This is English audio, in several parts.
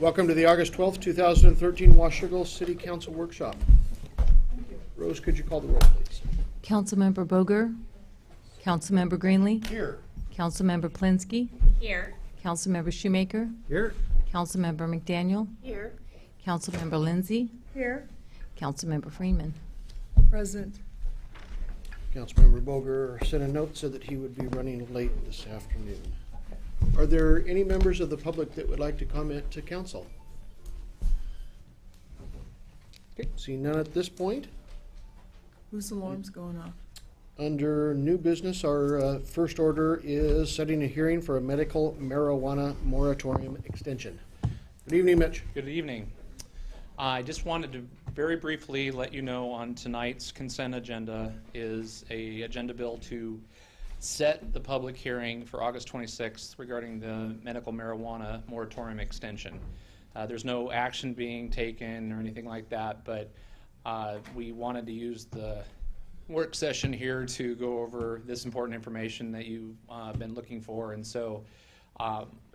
Welcome to the August 12th, 2013 Washougal City Council Workshop. Rose, could you call the roll, please? Councilmember Boger. Councilmember Greenlee. Here. Councilmember Plinsky. Here. Councilmember Shoemaker. Here. Councilmember McDaniel. Here. Councilmember Lindsay. Here. Councilmember Freeman. Present. Councilmember Boger sent a note, said that he would be running late this afternoon. Are there any members of the public that would like to comment to council? Okay, seeing none at this point. Whose alarm's going off? Under new business, our first order is setting a hearing for a medical marijuana moratorium extension. Good evening, Mitch. Good evening. I just wanted to very briefly let you know on tonight's consent agenda is a agenda bill to set the public hearing for August 26th regarding the medical marijuana moratorium extension. There's no action being taken or anything like that, but we wanted to use the work session here to go over this important information that you've been looking for. And so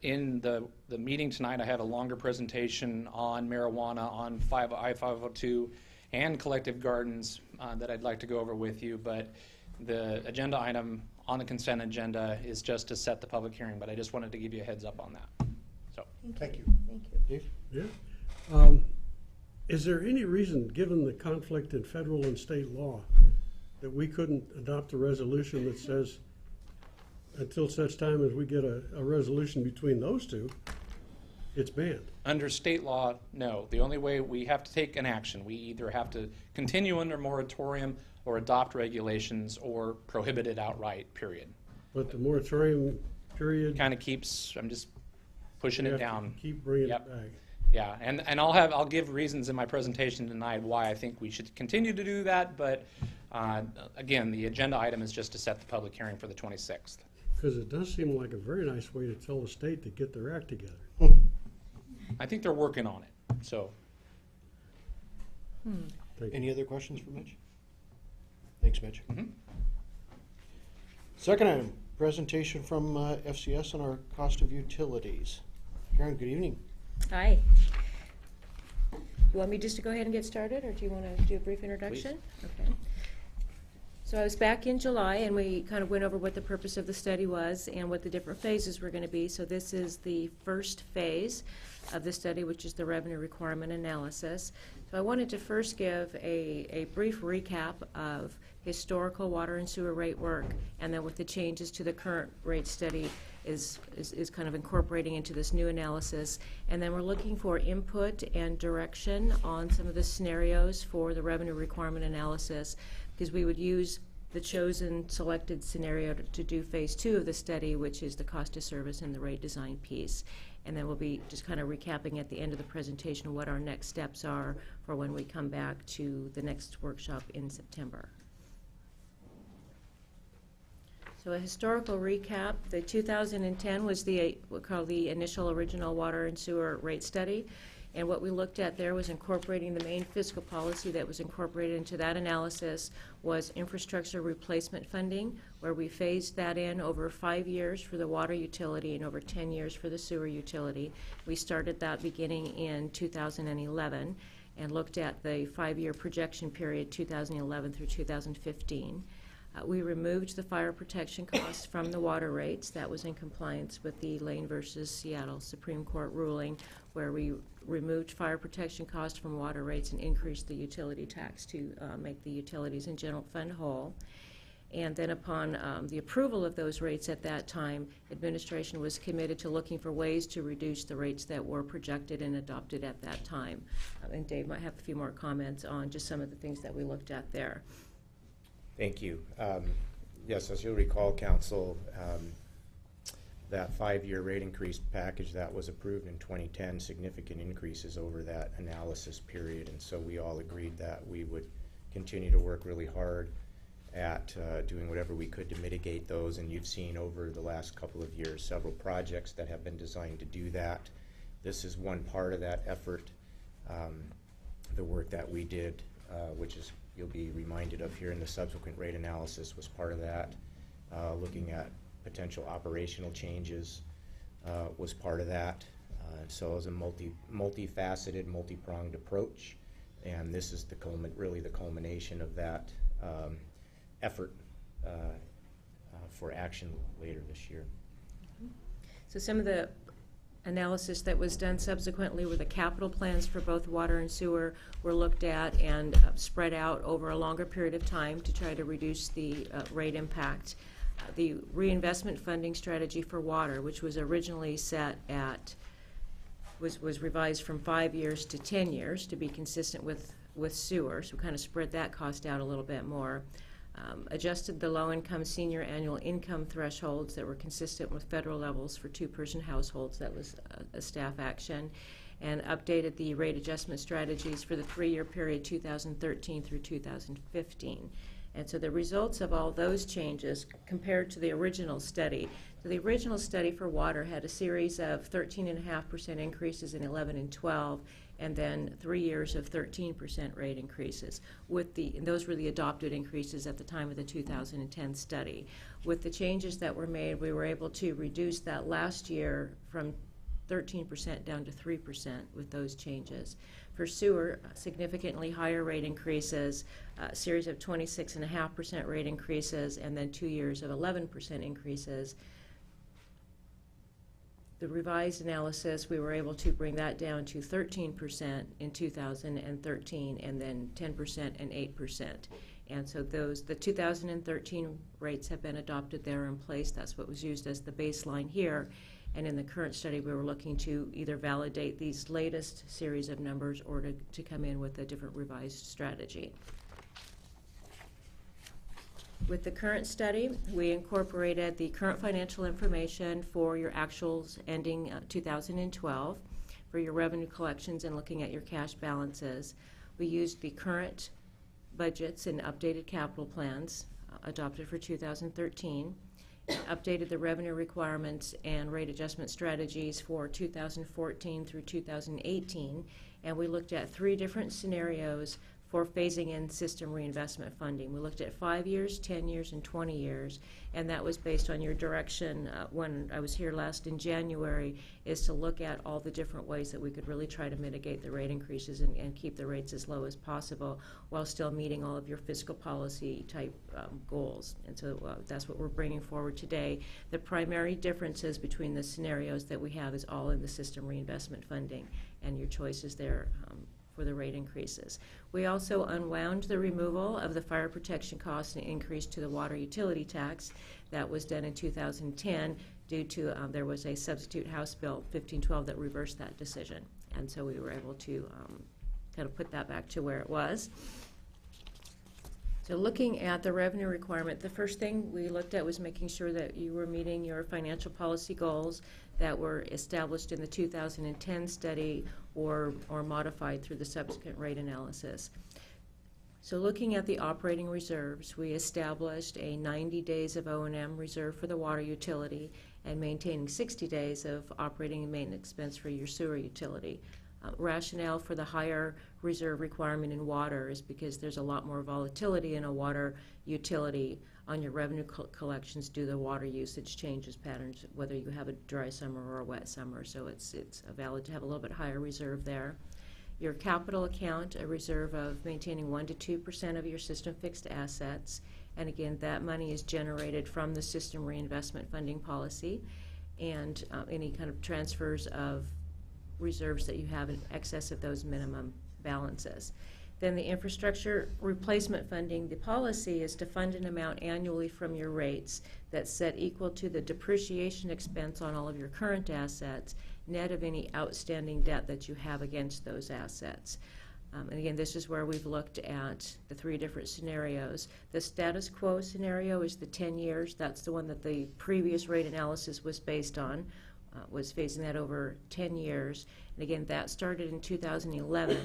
in the meeting tonight, I have a longer presentation on marijuana on I-502 and collective gardens that I'd like to go over with you. But the agenda item on the consent agenda is just to set the public hearing. But I just wanted to give you a heads up on that. So Thank you. Thank you. Dave? Yeah. Is there any reason, given the conflict in federal and state law, that we couldn't adopt a resolution that says until such time as we get a resolution between those two, it's banned? under state law, no. The only way we have to take an action, we either have to continue under moratorium or adopt regulations or prohibit it outright, period. But the moratorium period, Kind of keeps, I'm just pushing we it have to down. keep bringing Yep. it back. Yeah, and I'll give reasons in my presentation tonight why I think we should continue to do that, but again, the agenda item is just to set the public hearing for the 26th. Because it does seem like a very nice way to tell the state to get their act together. I think they're working on it, so. Thank you. Any other questions for Mitch? Thanks, Mitch. Mhm. Second item, presentation from FCS on our cost of utilities. Karen, good evening. Hi. You want me just to go ahead and get started, or do you want to do a brief introduction? Okay. So I was back in July, and we kind of went over what the purpose of the study was and what the different phases were going to be. So this is the first phase of the study, which is the revenue requirement analysis. So I wanted to first give a brief recap of historical water and sewer rate work, and then with the changes to the current rate study is kind of incorporating into this new analysis. And then we're looking for input and direction on some of the scenarios for the revenue requirement analysis, because we would use the chosen selected scenario to do phase 2 of the study, which is the cost of service and the rate design piece. And then we'll be just kind of recapping at the end of the presentation what our next steps are for when we come back to the next workshop in September. So a historical recap, the 2010 was what we call the initial original water and sewer rate study. And what we looked at there was incorporating the main fiscal policy that was incorporated into that analysis was infrastructure replacement funding, where we phased that in over 5 years for the water utility and over 10 years for the sewer utility. We started that beginning in 2011 and looked at the 5-year projection period 2011 through 2015. We removed the fire protection costs from the water rates. That was in compliance with the Lane versus Seattle Supreme Court ruling, where we removed fire protection costs from water rates and increased the utility tax to make the utilities in general fund whole. And then upon the approval of those rates at that time, administration was committed to looking for ways to reduce the rates that were projected and adopted at that time. And Dave might have a few more comments on just some of the things that we looked at there. Thank you. Yes, as you'll recall, Council, that 5-year rate increase package that was approved in 2010, significant increases over that analysis period, and so we all agreed that we would continue to work really hard at doing whatever we could to mitigate those, and you've seen over the last couple of years several projects that have been designed to do that. This is one part of that effort. The work that we did, which is you'll be reminded of here in the subsequent rate analysis, was part of that. Looking at potential operational changes was part of that. So it was a multifaceted, multi-pronged approach, and this is really the culmination of that effort for action later this year. So some of the analysis that was done subsequently were the capital plans for both water and sewer were looked at and spread out over a longer period of time to try to reduce the rate impact. The reinvestment funding strategy for water, which was originally set at, was revised from 5 years to 10 years to be consistent with sewer, so kind of spread that cost out a little bit more. Adjusted the low-income senior annual income thresholds that were consistent with federal levels for two-person households. That was a staff action. And updated the rate adjustment strategies for the 3-year period 2013 through 2015. And so the results of all those changes compared to the original study. So the original study for water had a series of 13.5% increases in 11 and 12, and then 3 years of 13% rate increases. And those were the adopted increases at the time of the 2010 study. With the changes that were made, we were able to reduce that last year from 13% down to 3% with those changes. For sewer, significantly higher rate increases, a series of 26.5% rate increases, and then 2 years of 11% increases. The revised analysis, we were able to bring that down to 13% in 2013, and then 10% and 8%. And so the 2013 rates have been adopted. They're in place. That's what was used as the baseline here. And in the current study, we were looking to either validate these latest series of numbers or to come in with a different revised strategy. With the current study, we incorporated the current financial information for your actuals ending 2012, for your revenue collections and looking at your cash balances. We used the current budgets and updated capital plans adopted for 2013. Updated the revenue requirements and rate adjustment strategies for 2014 through 2018, and we looked at 3 different scenarios for phasing in system reinvestment funding. We looked at 5 years, 10 years, and 20 years, and that was based on your direction when I was here last in January, is to look at all the different ways that we could really try to mitigate the rate increases and keep the rates as low as possible while still meeting all of your fiscal policy type goals. And so that's what we're bringing forward today. The primary differences between the scenarios that we have is all in the system reinvestment funding and your choices there for the rate increases. We also unwound the removal of the fire protection costs and increase to the water utility tax. That was done in 2010 due to there was a substitute House Bill 1512 that reversed that decision. And so we were able to kind of put that back to where it was. So looking at the revenue requirement, the first thing we looked at was making sure that you were meeting your financial policy goals that were established in the 2010 study or modified through the subsequent rate analysis. So looking at the operating reserves, we established a 90 days of O&M reserve for the water utility and maintaining 60 days of operating and maintenance expense for your sewer utility. Rationale for the higher reserve requirement in water is because there's a lot more volatility in a water utility on your revenue collections due to the water usage changes patterns, whether you have a dry summer or a wet summer. So it's valid to have a little bit higher reserve there. Your capital account, a reserve of maintaining 1% to 2% of your system fixed assets. And again, that money is generated from the system reinvestment funding policy and any kind of transfers of reserves that you have in excess of those minimum balances. Then the infrastructure replacement funding, the policy is to fund an amount annually from your rates that's set equal to the depreciation expense on all of your current assets, net of any outstanding debt that you have against those assets. And again, this is where we've looked at the 3 different scenarios. The status quo scenario is the 10 years. That's the one that the previous rate analysis was based on. Was phasing that over 10 years. And again, that started in 2011.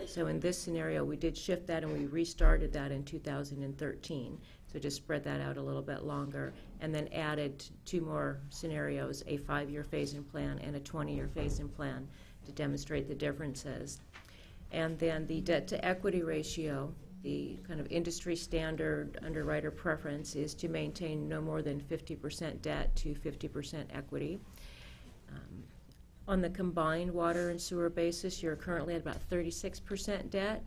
So in this scenario, we did shift that and we restarted that in 2013. So just spread that out a little bit longer and then added 2 more scenarios, a 5-year phase-in plan and a 20-year phase-in plan to demonstrate the differences. And then the debt-to-equity ratio, the kind of industry standard underwriter preference is to maintain no more than 50% debt to 50% equity. On the combined water and sewer basis, you're currently at about 36% debt,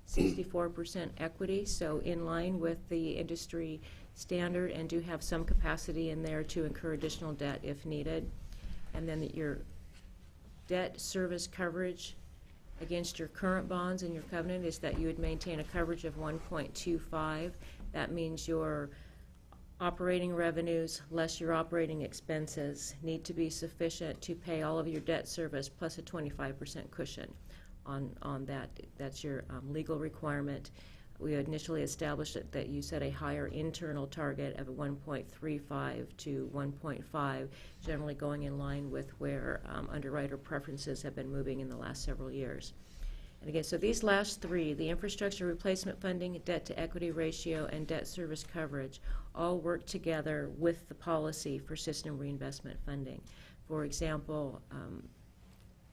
64% equity, so in line with the industry standard, and do have some capacity in there to incur additional debt if needed. And then your debt service coverage against your current bonds and your covenant is that you would maintain a coverage of 1.25. That means your operating revenues less your operating expenses need to be sufficient to pay all of your debt service plus a 25% cushion on that. That's your legal requirement. We initially established that you set a higher internal target of 1.35 to 1.5, generally going in line with where underwriter preferences have been moving in the last several years. And again, so these last three, the infrastructure replacement funding, debt to equity ratio, and debt service coverage, all work together with the policy for system reinvestment funding. For example,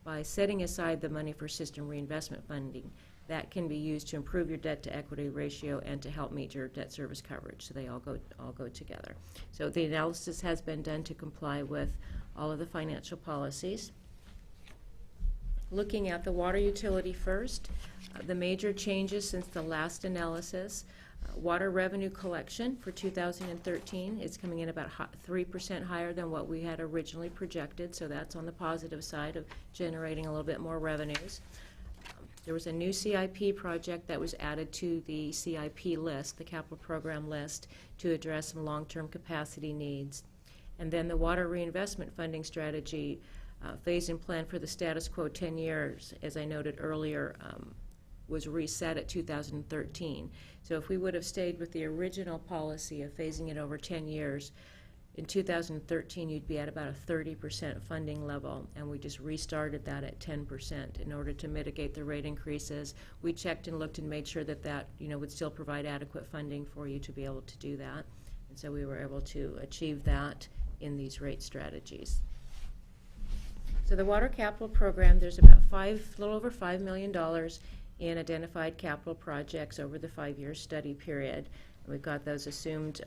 by setting aside the money for system reinvestment funding, that can be used to improve your debt to equity ratio and to help meet your debt service coverage. So they all go together. So the analysis has been done to comply with all of the financial policies. Looking at the water utility first, the major changes since the last analysis. Water revenue collection for 2013 is coming in about 3% higher than what we had originally projected, so that's on the positive side of generating a little bit more revenues. There was a new CIP project that was added to the CIP list, the capital program list, to address some long-term capacity needs. And then the water reinvestment funding strategy phase and plan for the status quo 10 years, as I noted earlier, was reset at 2013. So if we would have stayed with the original policy of phasing it over 10 years, in 2013 you'd be at about a 30% funding level, and we just restarted that at 10% in order to mitigate the rate increases. We checked and looked and made sure that would still provide adequate funding for you to be able to do that. And so we were able to achieve that in these rate strategies. So the water capital program, there's about a little over $5 million in identified capital projects over the 5-year study period. And we've got those assumed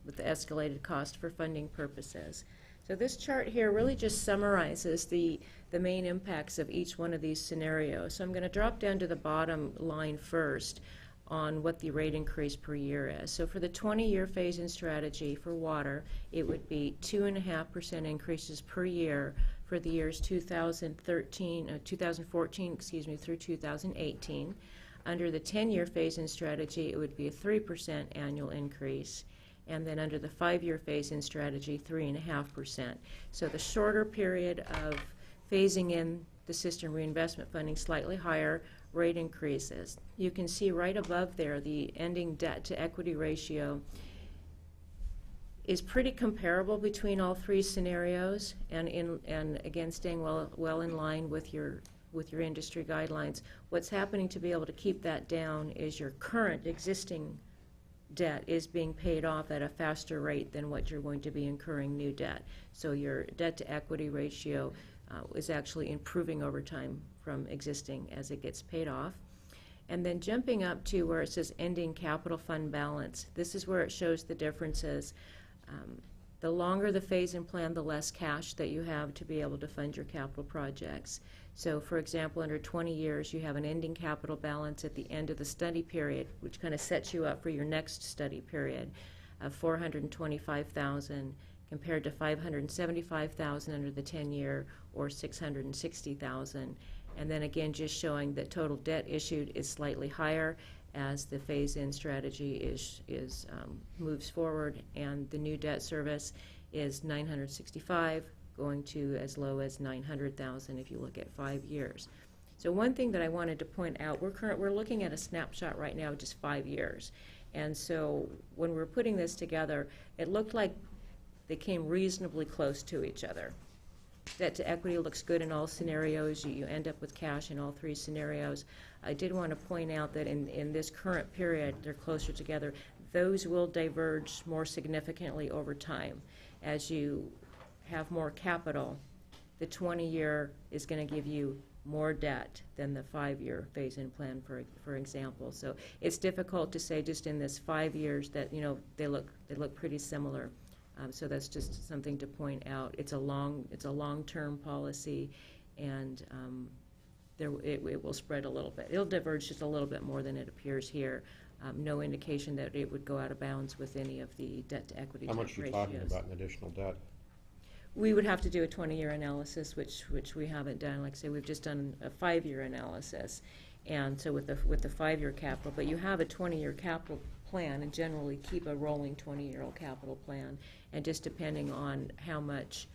with the escalated cost for funding purposes. So this chart here really just summarizes the main impacts of each one of these scenarios. So I'm going to drop down to the bottom line first on what the rate increase per year is. So for the 20-year phase-in strategy for water, it would be 2.5% increases per year for the years 2014 through 2018. Under the 10-year phase-in strategy, it would be a 3% annual increase. And then under the 5-year phase-in strategy, 3.5%. So the shorter period of phasing in the system reinvestment funding, slightly higher rate increases. You can see right above there the ending debt to equity ratio is pretty comparable between all three scenarios, and again staying well in line with your industry guidelines. What's happening to be able to keep that down is your current existing debt is being paid off at a faster rate than what you're going to be incurring new debt. So your debt to equity ratio is actually improving over time from existing as it gets paid off. And then jumping up to where it says ending capital fund balance, this is where it shows the differences. The longer the phase-in plan, the less cash that you have to be able to fund your capital projects. So for example, under 20 years, you have an ending capital balance at the end of the study period, which kind of sets you up for your next study period of $425,000 compared to $575,000 under the 10-year, or $660,000. And then again, just showing that total debt issued is slightly higher as the phase-in strategy moves forward, and the new debt service is $965,000, going to as low as $900,000 if you look at 5 years. So one thing that I wanted to point out, we're looking at a snapshot right now, just 5 years. And so when we're putting this together, it looked like they came reasonably close to each other. Debt to equity looks good in all scenarios. You end up with cash in all three scenarios. I did want to point out that in this current period, they're closer together. Those will diverge more significantly over time. As you have more capital, the 20-year is going to give you more debt than the 5-year phase-in plan, for example. So it's difficult to say just in this 5 years that they look pretty similar So that's just something to point out. It's a long-term policy, and it will spread a little bit. It'll diverge just a little bit more than it appears here. No indication that it would go out of bounds with any of the debt-to-equity How type much are you ratios. talking about in additional debt? We would have to do a 20-year analysis, which we haven't done. Like I say, we've just done a 5-year analysis. And so with the 5-year capital, but you have a 20-year capital plan and generally keep a rolling 20-year capital plan. And just depending on how much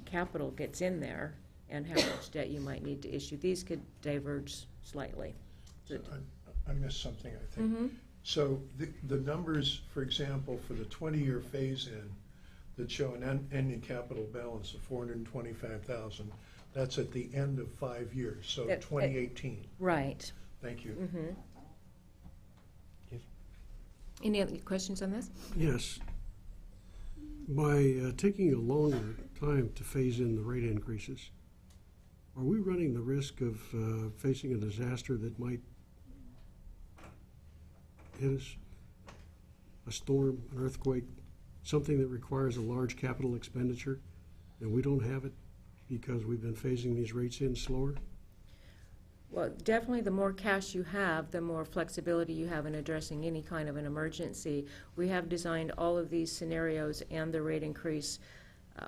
capital gets in there and how much debt you might need to issue, these could diverge slightly. So I missed something, I think. Mm-hmm. So the numbers, for example, for the 20-year phase-in that show an ending capital balance of $425,000, that's at the end of 5 years, so 2018. Right. Thank you. Mm-hmm. Yes. Any other questions on this? Yes. By taking a longer time to phase in the rate increases, are we running the risk of facing a disaster that might hit us? A storm, an earthquake, something that requires a large capital expenditure, and we don't have it because we've been phasing these rates in slower? Well, definitely the more cash you have, the more flexibility you have in addressing any kind of an emergency. We have designed all of these scenarios and the rate increase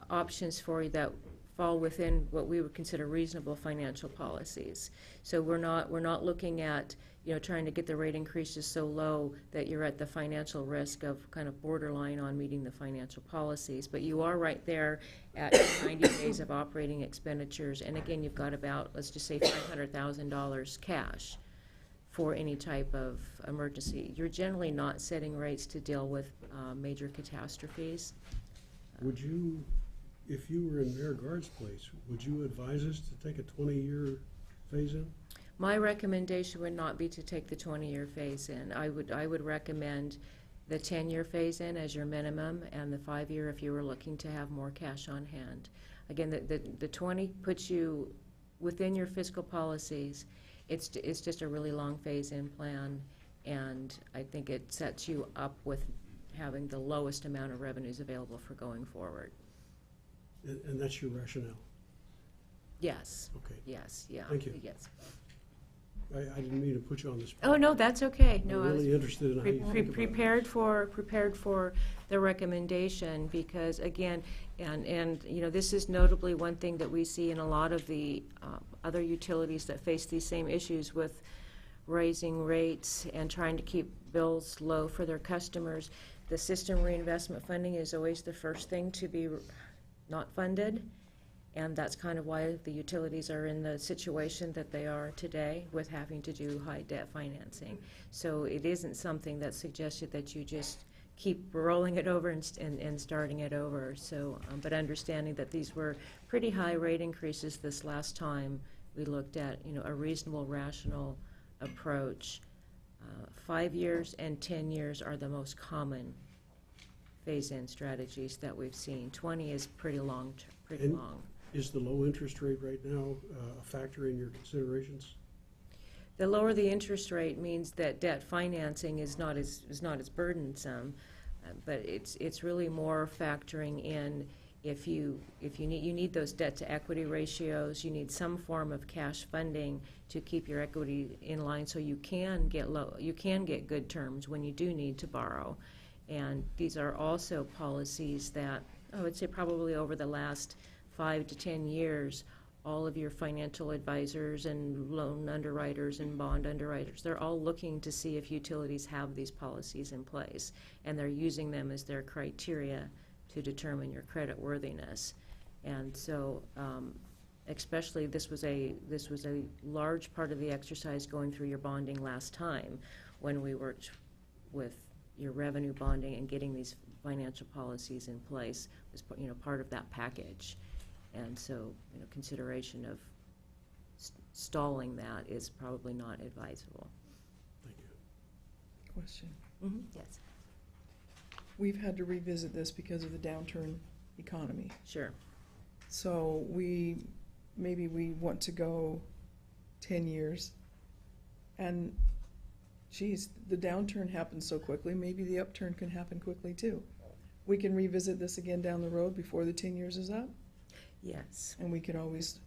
options for you that fall within what we would consider reasonable financial policies. So we're not looking at, trying to get the rate increases so low that you're at the financial risk of kind of borderline on meeting the financial policies. But you are right there at 90 days of operating expenditures. And again, you've got about, let's just say, $500,000 cash for any type of emergency. You're generally not setting rates to deal with major catastrophes. Would you, if you were in Mayor Guard's place, would you advise us to take a 20-year phase-in? My recommendation would not be to take the 20-year phase-in. I would recommend the 10-year phase-in as your minimum, and the 5-year if you were looking to have more cash on hand. Again, the 20 puts you within your fiscal policies. It's just a really long phase-in plan, and I think it sets you up with having the lowest amount of revenues available for going forward. And that's your rationale? Yes. Okay. Yes. Yeah. Thank you. Yes. I didn't mean to put you on the spot. Oh, no, that's okay. No, I'm I was really interested in how you think about it. prepared for the recommendation, because again, and this is notably one thing that we see in a lot of the other utilities that face these same issues with raising rates and trying to keep bills low for their customers. The system reinvestment funding is always the first thing to be not funded. And that's kind of why the utilities are in the situation that they are today with having to do high debt financing. So it isn't something that's suggested that you just keep rolling it over and starting it over. So, but understanding that these were pretty high rate increases this last time we looked at, a reasonable, rational approach. 5 years and 10 years are the most common phase-in strategies that we've seen. 20 is pretty long. Is the low interest rate right now a factor in your considerations? The lower the interest rate means that debt financing is not as burdensome, but it's really more factoring in if you need those debt to equity ratios, you need some form of cash funding to keep your equity in line so you can get good terms when you do need to borrow. And these are also policies that I would say probably over the last 5 to 10 years, all of your financial advisors and loan underwriters and bond underwriters, they're all looking to see if utilities have these policies in place, and they're using them as their criteria to determine your credit worthiness. And so, especially this was a large part of the exercise going through your bonding last time when we worked with your revenue bonding and getting these financial policies in place was part of that package. And so, consideration of stalling that is probably not advisable. Thank you. Question. Mm-hmm. Yes. We've had to revisit this because of the downturn economy. Sure. So maybe we want to go 10 years. And geez, the downturn happens so quickly, maybe the upturn can happen quickly too. We can revisit this again down the road before the 10 years is up, Yes. and we can always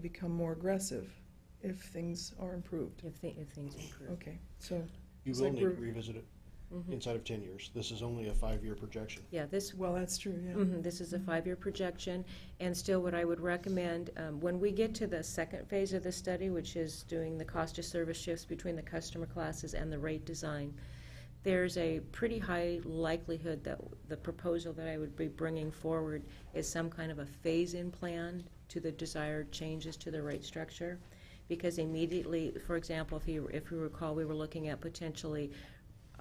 become more aggressive if things are improved. If things improve. Okay, so, You It's will like need to we're- revisit it Mhm. inside of 10 years. This is only a 5-year projection. Yeah, this, well, that's true, yeah. This is a 5-year projection, and still what I would recommend, when we get to the second phase of the study, which is doing the cost of service shifts between the customer classes and the rate design, there's a pretty high likelihood that the proposal that I would be bringing forward is some kind of a phase-in plan to the desired changes to the rate structure. Because immediately, for example, if you recall, we were looking at potentially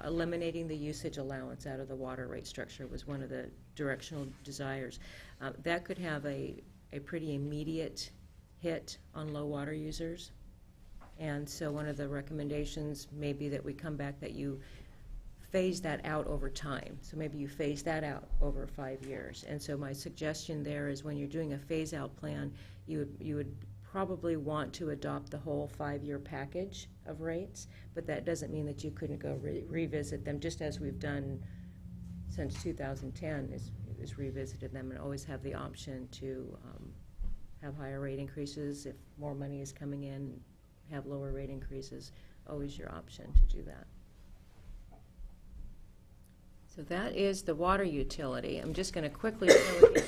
eliminating the usage allowance out of the water rate structure was one of the directional desires. That could have a pretty immediate hit on low water users. And so one of the recommendations may be that we come back that you phase that out over time. So maybe you phase that out over 5 years. And so my suggestion there is when you're doing a phase-out plan, you would probably want to adopt the whole 5-year package of rates, but that doesn't mean that you couldn't go revisit them, just as we've done since 2010, is revisited them and always have the option to have higher rate increases. If more money is coming in, have lower rate increases, always your option to do that. So that is the water utility. I'm just going to quickly show you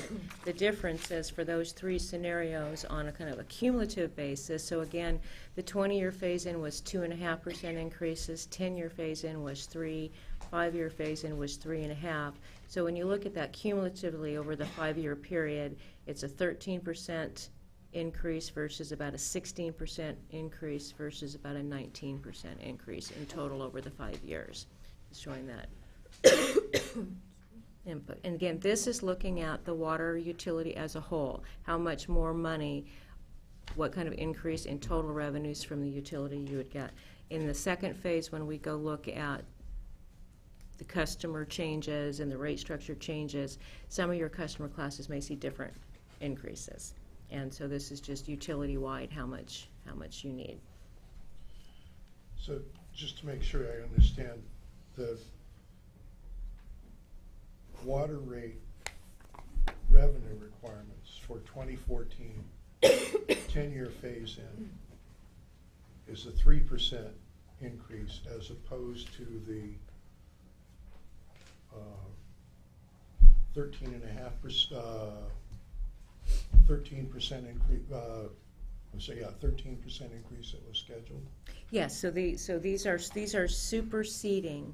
the differences for those 3 scenarios on a kind of a cumulative basis. So again, the 20-year phase-in was 2.5% increases, 10-year phase-in was 3, 5-year phase-in was 3.5. So when you look at that cumulatively over the 5-year period, it's a 13% increase versus about a 16% increase versus about a 19% increase in total over the 5 years. Just showing that input. And again, this is looking at the water utility as a whole. How much more money, what kind of increase in total revenues from the utility you would get. In the second phase, when we go look at the customer changes and the rate structure changes, some of your customer classes may see different increases. And so this is just utility-wide, how much you need. So just to make sure I understand, the water rate revenue requirements for 2014 10-year phase-in is a 3% increase as opposed to the 13% increase. 13% increase that was scheduled. Yes, so these are superseding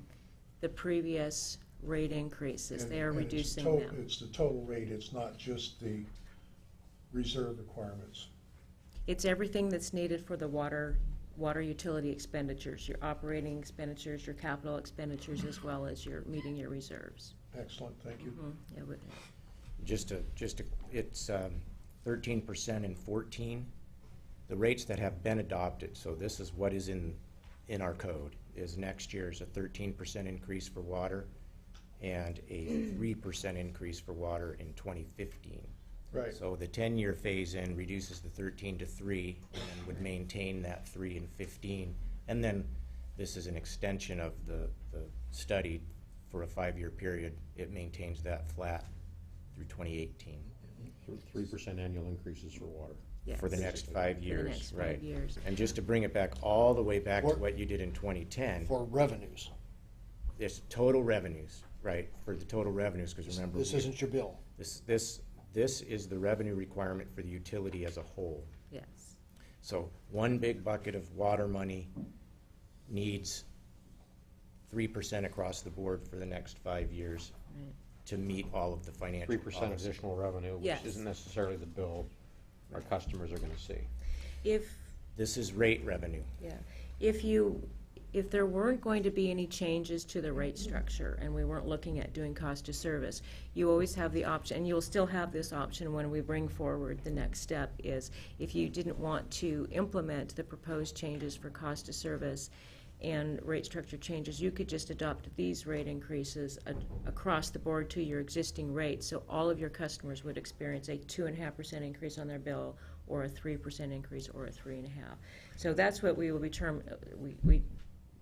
the previous rate increases. They are And it's reducing total- them. It's the total rate, it's not just the reserve requirements. It's everything that's needed for the water utility expenditures, your operating expenditures, your capital expenditures, as well as your meeting your reserves. Excellent, thank you. Yeah, It's 13% in 14. The rates that have been adopted, so this is what is in our code, is next year's a 13% increase for water and a 3% increase for water in 2015. Right. So the 10-year phase-in reduces the 13 to 3 and would maintain that 3 in 15. And then this is an extension of the study for a 5-year period. It maintains that flat through 2018. 3% annual increases for water. Yes. For the next 5 For the years, next 5 right. years. And just to bring it back all the way back to For- what you did in 2010, For revenues. it's total revenues, right, for the total revenues, because remember. This isn't your bill. This is the revenue requirement for the utility as a whole. Yes. So one big bucket of water money needs 3% across the board for the next 5 years Right. to meet all of the financial 3% policy. additional revenue, Yes. which isn't necessarily the bill our customers are going to see. This is rate revenue. If there weren't going to be any changes to the rate structure and we weren't looking at doing cost of service, you always have the option, and you'll still have this option when we bring forward the next step, is if you didn't want to implement the proposed changes for cost of service and rate structure changes, you could just adopt these rate increases across the board to your existing rates. So all of your customers would experience a 2.5% increase on their bill, or a 3% increase, or a 3.5%. So that's what we will be we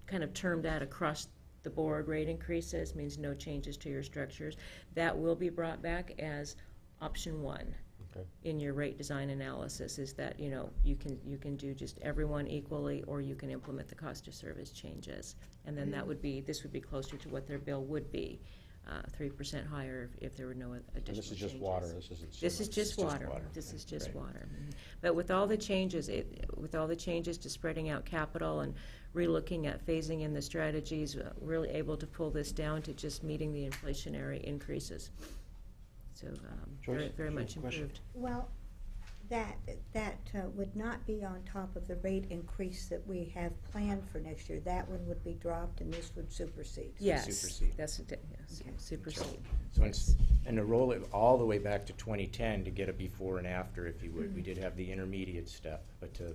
kind of termed that across the board rate increases, means no changes to your structures. That will be brought back as option one Okay. in your rate design analysis, is that, you know, you can do just everyone equally, or you can implement the cost of service changes. And then that would be, this would be closer to what their bill would be, 3% higher if there were no additional And this is just changes. water, this isn't sewer. This is just water. This is just water. But with all the changes, to spreading out capital and relooking at phasing in the strategies, really able to pull this down to just meeting the inflationary increases. So, very, Joyce, very you have much a question? improved. Well, that would not be on top of the rate increase that we have planned for next year. That one would be dropped and this would supersede. Yes, Supersede. that's, yes, Okay. supersede. So and to roll it all the way back to 2010 to get a before and after, if you would, we did have the intermediate step, but to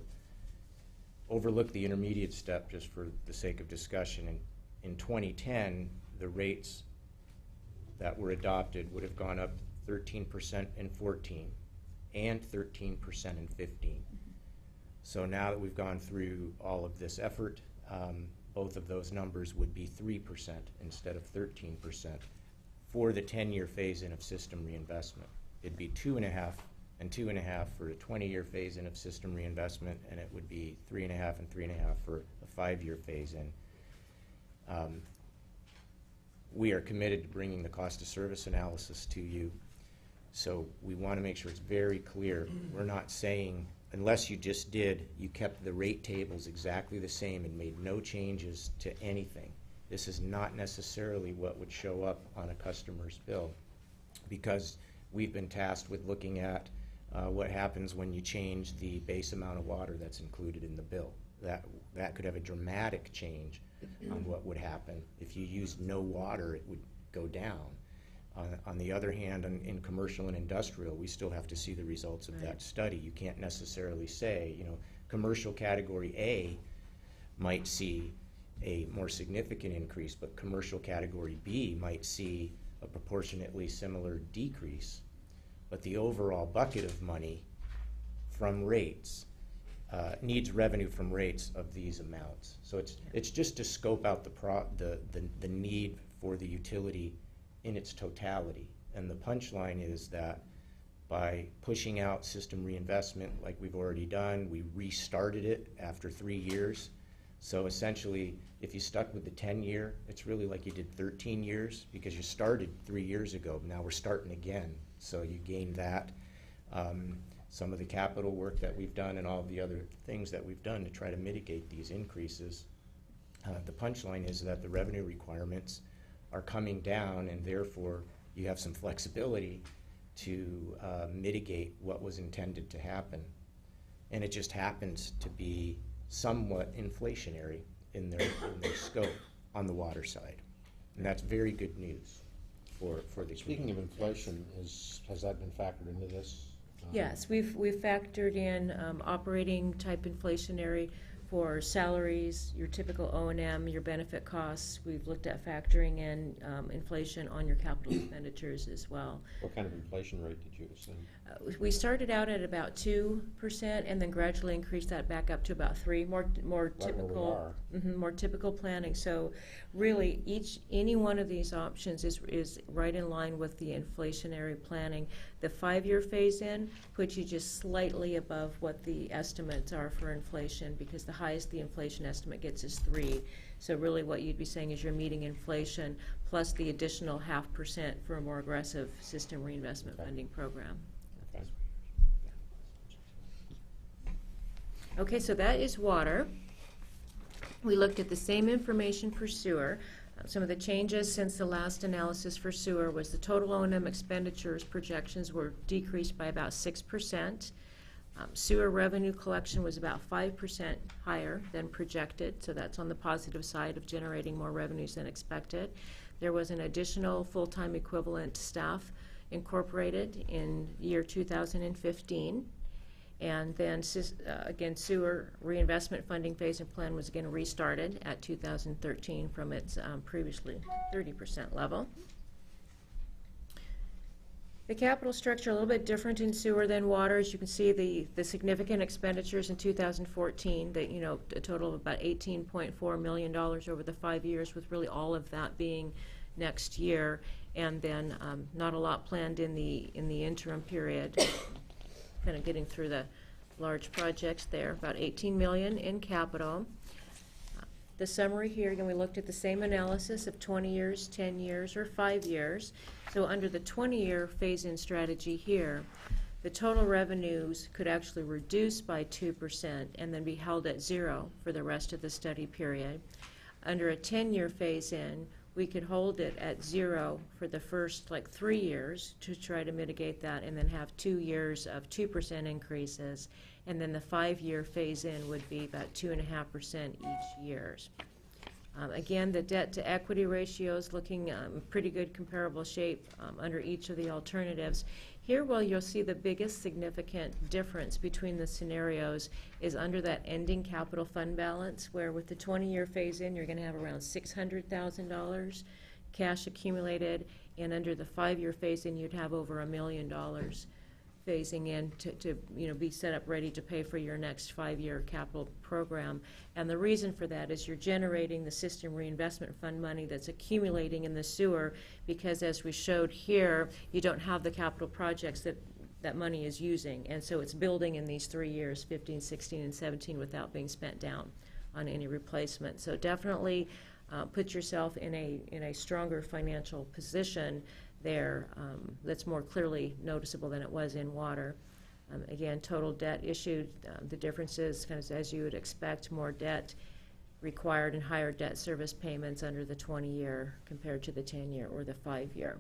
overlook the intermediate step just for the sake of discussion, in 2010, the rates that were adopted would have gone up 13% in 14 and 13% in 15. So now that we've gone through all of this effort, both of those numbers would be 3% instead of 13% for the 10-year phase-in of system reinvestment. It'd be 2.5 and 2.5 for a 20-year phase-in of system reinvestment, and it would be 3.5 and 3.5 for a 5-year phase-in. We are committed to bringing the cost of service analysis to you. So we want to make sure it's very clear. We're not saying, unless you just did, you kept the rate tables exactly the same and made no changes to anything. This is not necessarily what would show up on a customer's bill, because we've been tasked with looking at what happens when you change the base amount of water that's included in the bill. That could have a dramatic change on what would happen. If you used no water, it would go down. On the other hand, in commercial and industrial, we still have to see the results of that study. You can't necessarily say, you know, commercial category A might see a more significant increase, but commercial category B might see a proportionately similar decrease. But the overall bucket of money from rates needs revenue from rates of these amounts. So it's just to scope out the need for the utility in its totality. And the punchline is that by pushing out system reinvestment like we've already done, we restarted it after 3 years. So essentially, if you stuck with the 10-year, it's really like you did 13 years because you started 3 years ago. Now we're starting again. So you gain that. Some of the capital work that we've done and all the other things that we've done to try to mitigate these increases. The punchline is that the revenue requirements are coming down, and therefore you have some flexibility to mitigate what was intended to happen. And it just happens to be somewhat inflationary in their scope on the water side. And that's very good news for the Speaking of inflation, has that been factored into this? Yes, we've factored in operating type inflationary for salaries, your typical O&M, your benefit costs. We've looked at factoring in inflation on your capital expenditures as well. What kind of inflation rate did you assume? We started out at about 2% and then gradually increased that back up to about 3%, more Right where we typical, are. more typical planning. So really, any one of these options is right in line with the inflationary planning. The 5-year phase-in puts you just slightly above what the estimates are for inflation, because the highest the inflation estimate gets is 3%. So really what you'd be saying is you're meeting inflation plus the additional 0.5% for a more aggressive system reinvestment funding program. Okay. Okay, so that is water. We looked at the same information for sewer. Some of the changes since the last analysis for sewer was the total O&M expenditures projections were decreased by about 6%. Sewer revenue collection was about 5% higher than projected, so that's on the positive side of generating more revenues than expected. There was an additional full-time equivalent staff incorporated in year 2015. And then, again, sewer reinvestment funding phase and plan was again restarted at 2013 from its previously 30% level. The capital structure a little bit different in sewer than water. As you can see, the significant expenditures in 2014, that, you know, a total of about $18.4 million over the 5 years, with really all of that being next year, and then not a lot planned in the interim period. Kind of getting through the large projects there. About $18 million in capital. The summary here, again, we looked at the same analysis of 20 years, 10 years, or 5 years. So under the 20-year phase-in strategy here, the total revenues could actually reduce by 2% and then be held at 0 for the rest of the study period. Under a 10-year phase-in, we could hold it at 0 for the first 3 years to try to mitigate that, and then have 2 years of 2% increases, and then the 5-year phase-in would be about 2.5% each year. Again, the debt to equity ratio is looking pretty good comparable shape under each of the alternatives. Here, well, you'll see the biggest significant difference between the scenarios is under that ending capital fund balance, where with the 20-year phase-in, you're going to have around $600,000 cash accumulated, and under the 5-year phase-in, you'd have over $1 million phasing in to be set up ready to pay for your next 5-year capital program. And the reason for that is you're generating the system reinvestment fund money that's accumulating in the sewer, because as we showed here, you don't have the capital projects that money is using, and so it's building in these 3 years, 15, 16, and 17, without being spent down on any replacement. So definitely put yourself in a stronger financial position there, that's more clearly noticeable than it was in water. Again, total debt issued, the difference is kind of as you would expect, more debt required and higher debt service payments under the 20-year compared to the 10-year or the 5-year.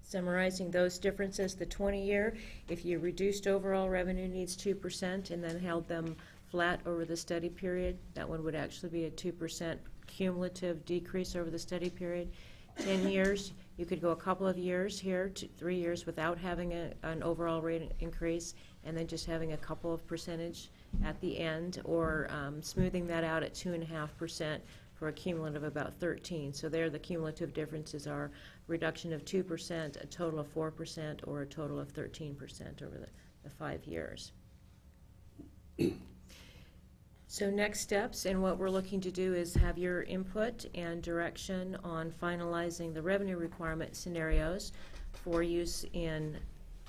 Summarizing those differences, the 20-year, if you reduced overall revenue needs 2% and then held them flat over the study period, that one would actually be a 2% cumulative decrease over the study period. 10 years, you could go a couple of years here, 3 years, without having an overall rate increase, and then just having a couple of percentage at the end, or smoothing that out at 2.5% for a cumulative of about 13. So there the cumulative differences are reduction of 2%, a total of 4%, or a total of 13% over the 5 years. So next steps, and what we're looking to do is have your input and direction on finalizing the revenue requirement scenarios for use in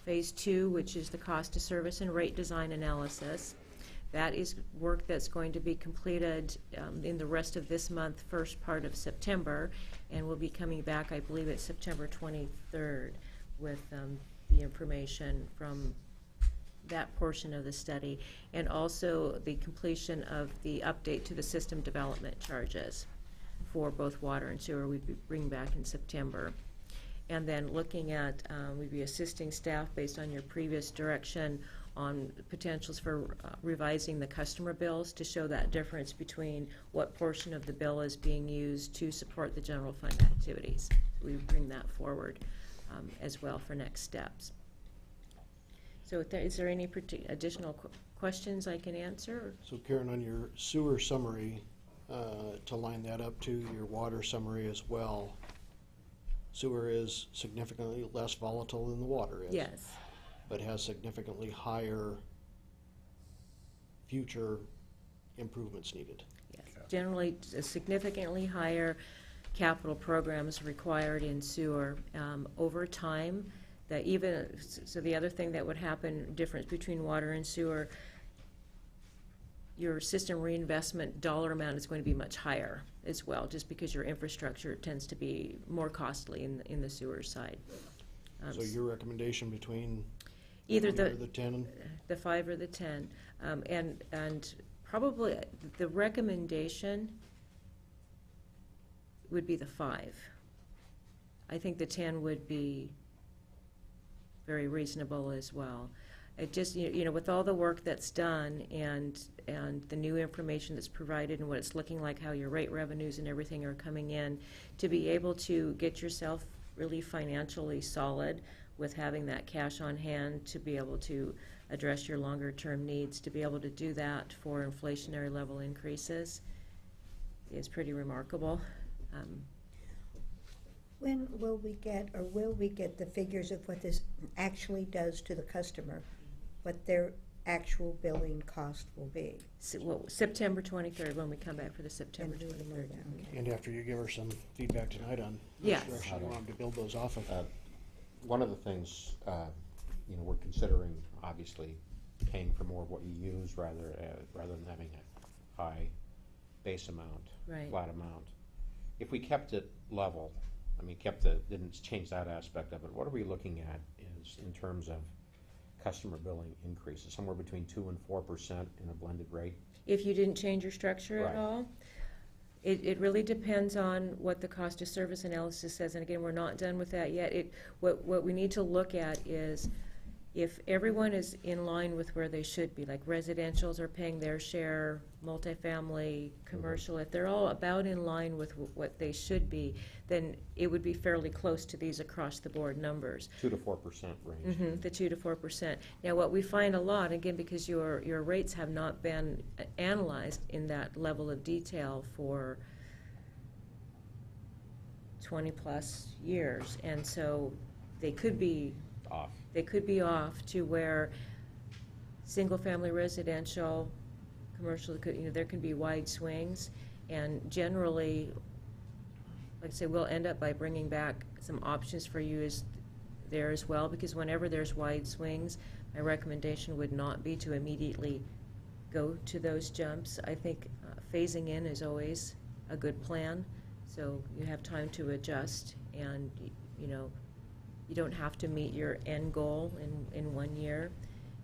phase 2, which is the cost of service and rate design analysis. That is work that's going to be completed in the rest of this month, first part of September, and we'll be coming back, I believe it's September 23rd, with the information from that portion of the study, and also the completion of the update to the system development charges for both water and sewer we'd be bringing back in September. And then looking at, we'd be assisting staff based on your previous direction on potentials for revising the customer bills to show that difference between what portion of the bill is being used to support the general fund activities. We bring that forward as well for next steps. So is there any additional questions I can answer? So Karen, on your sewer summary, to line that up to your water summary as well, sewer is significantly less volatile than the water is. Yes. But has significantly higher future improvements needed. Yes. Generally, significantly higher capital programs required in sewer over time. That even, so the other thing that would happen, difference between water and sewer, your system reinvestment dollar amount is going to be much higher as well, just because your infrastructure tends to be more costly in the sewer side. So your recommendation between either the 10? The 5 or the 10. And probably the recommendation would be the 5. I think the 10 would be very reasonable as well. It just, with all the work that's done and the new information that's provided and what it's looking like, how your rate revenues and everything are coming in, to be able to get yourself really financially solid with having that cash on hand to be able to address your longer term needs, to be able to do that for inflationary level increases is pretty remarkable. When will we get, or will we get the figures of what this actually does to the customer? What their actual billing cost will be? September 23rd, when we come back for the September And we will 23rd. know that, okay. And after you give her some feedback tonight on Yes. which direction you want them to build those off of. One of the things, you know, we're considering, obviously, paying for more of what you use rather than having a high base amount, Right. flat amount. If we kept it level, I mean, didn't change that aspect of it, what are we looking at is in terms of customer billing increases, somewhere between 2% and 4% in a blended rate? If you didn't change your structure at Right. all, it really depends on what the cost of service analysis says, and again, we're not done with that yet. What we need to look at is if everyone is in line with where they should be, like residentials are paying their share, multifamily, commercial, if they're all about in line with what they should be, then it would be fairly close to these across-the-board numbers. 2 to 4% range. The 2 to 4%. Now, what we find a lot, again, because your rates have not been analyzed in that level of detail for 20-plus years, and so they could be Off. to where single-family residential, commercial, there can be wide swings, and generally, like I say, we'll end up by bringing back some options for you there as well, because whenever there's wide swings, my recommendation would not be to immediately go to those jumps. I think phasing in is always a good plan, so you have time to adjust, and you don't have to meet your end goal in 1 year.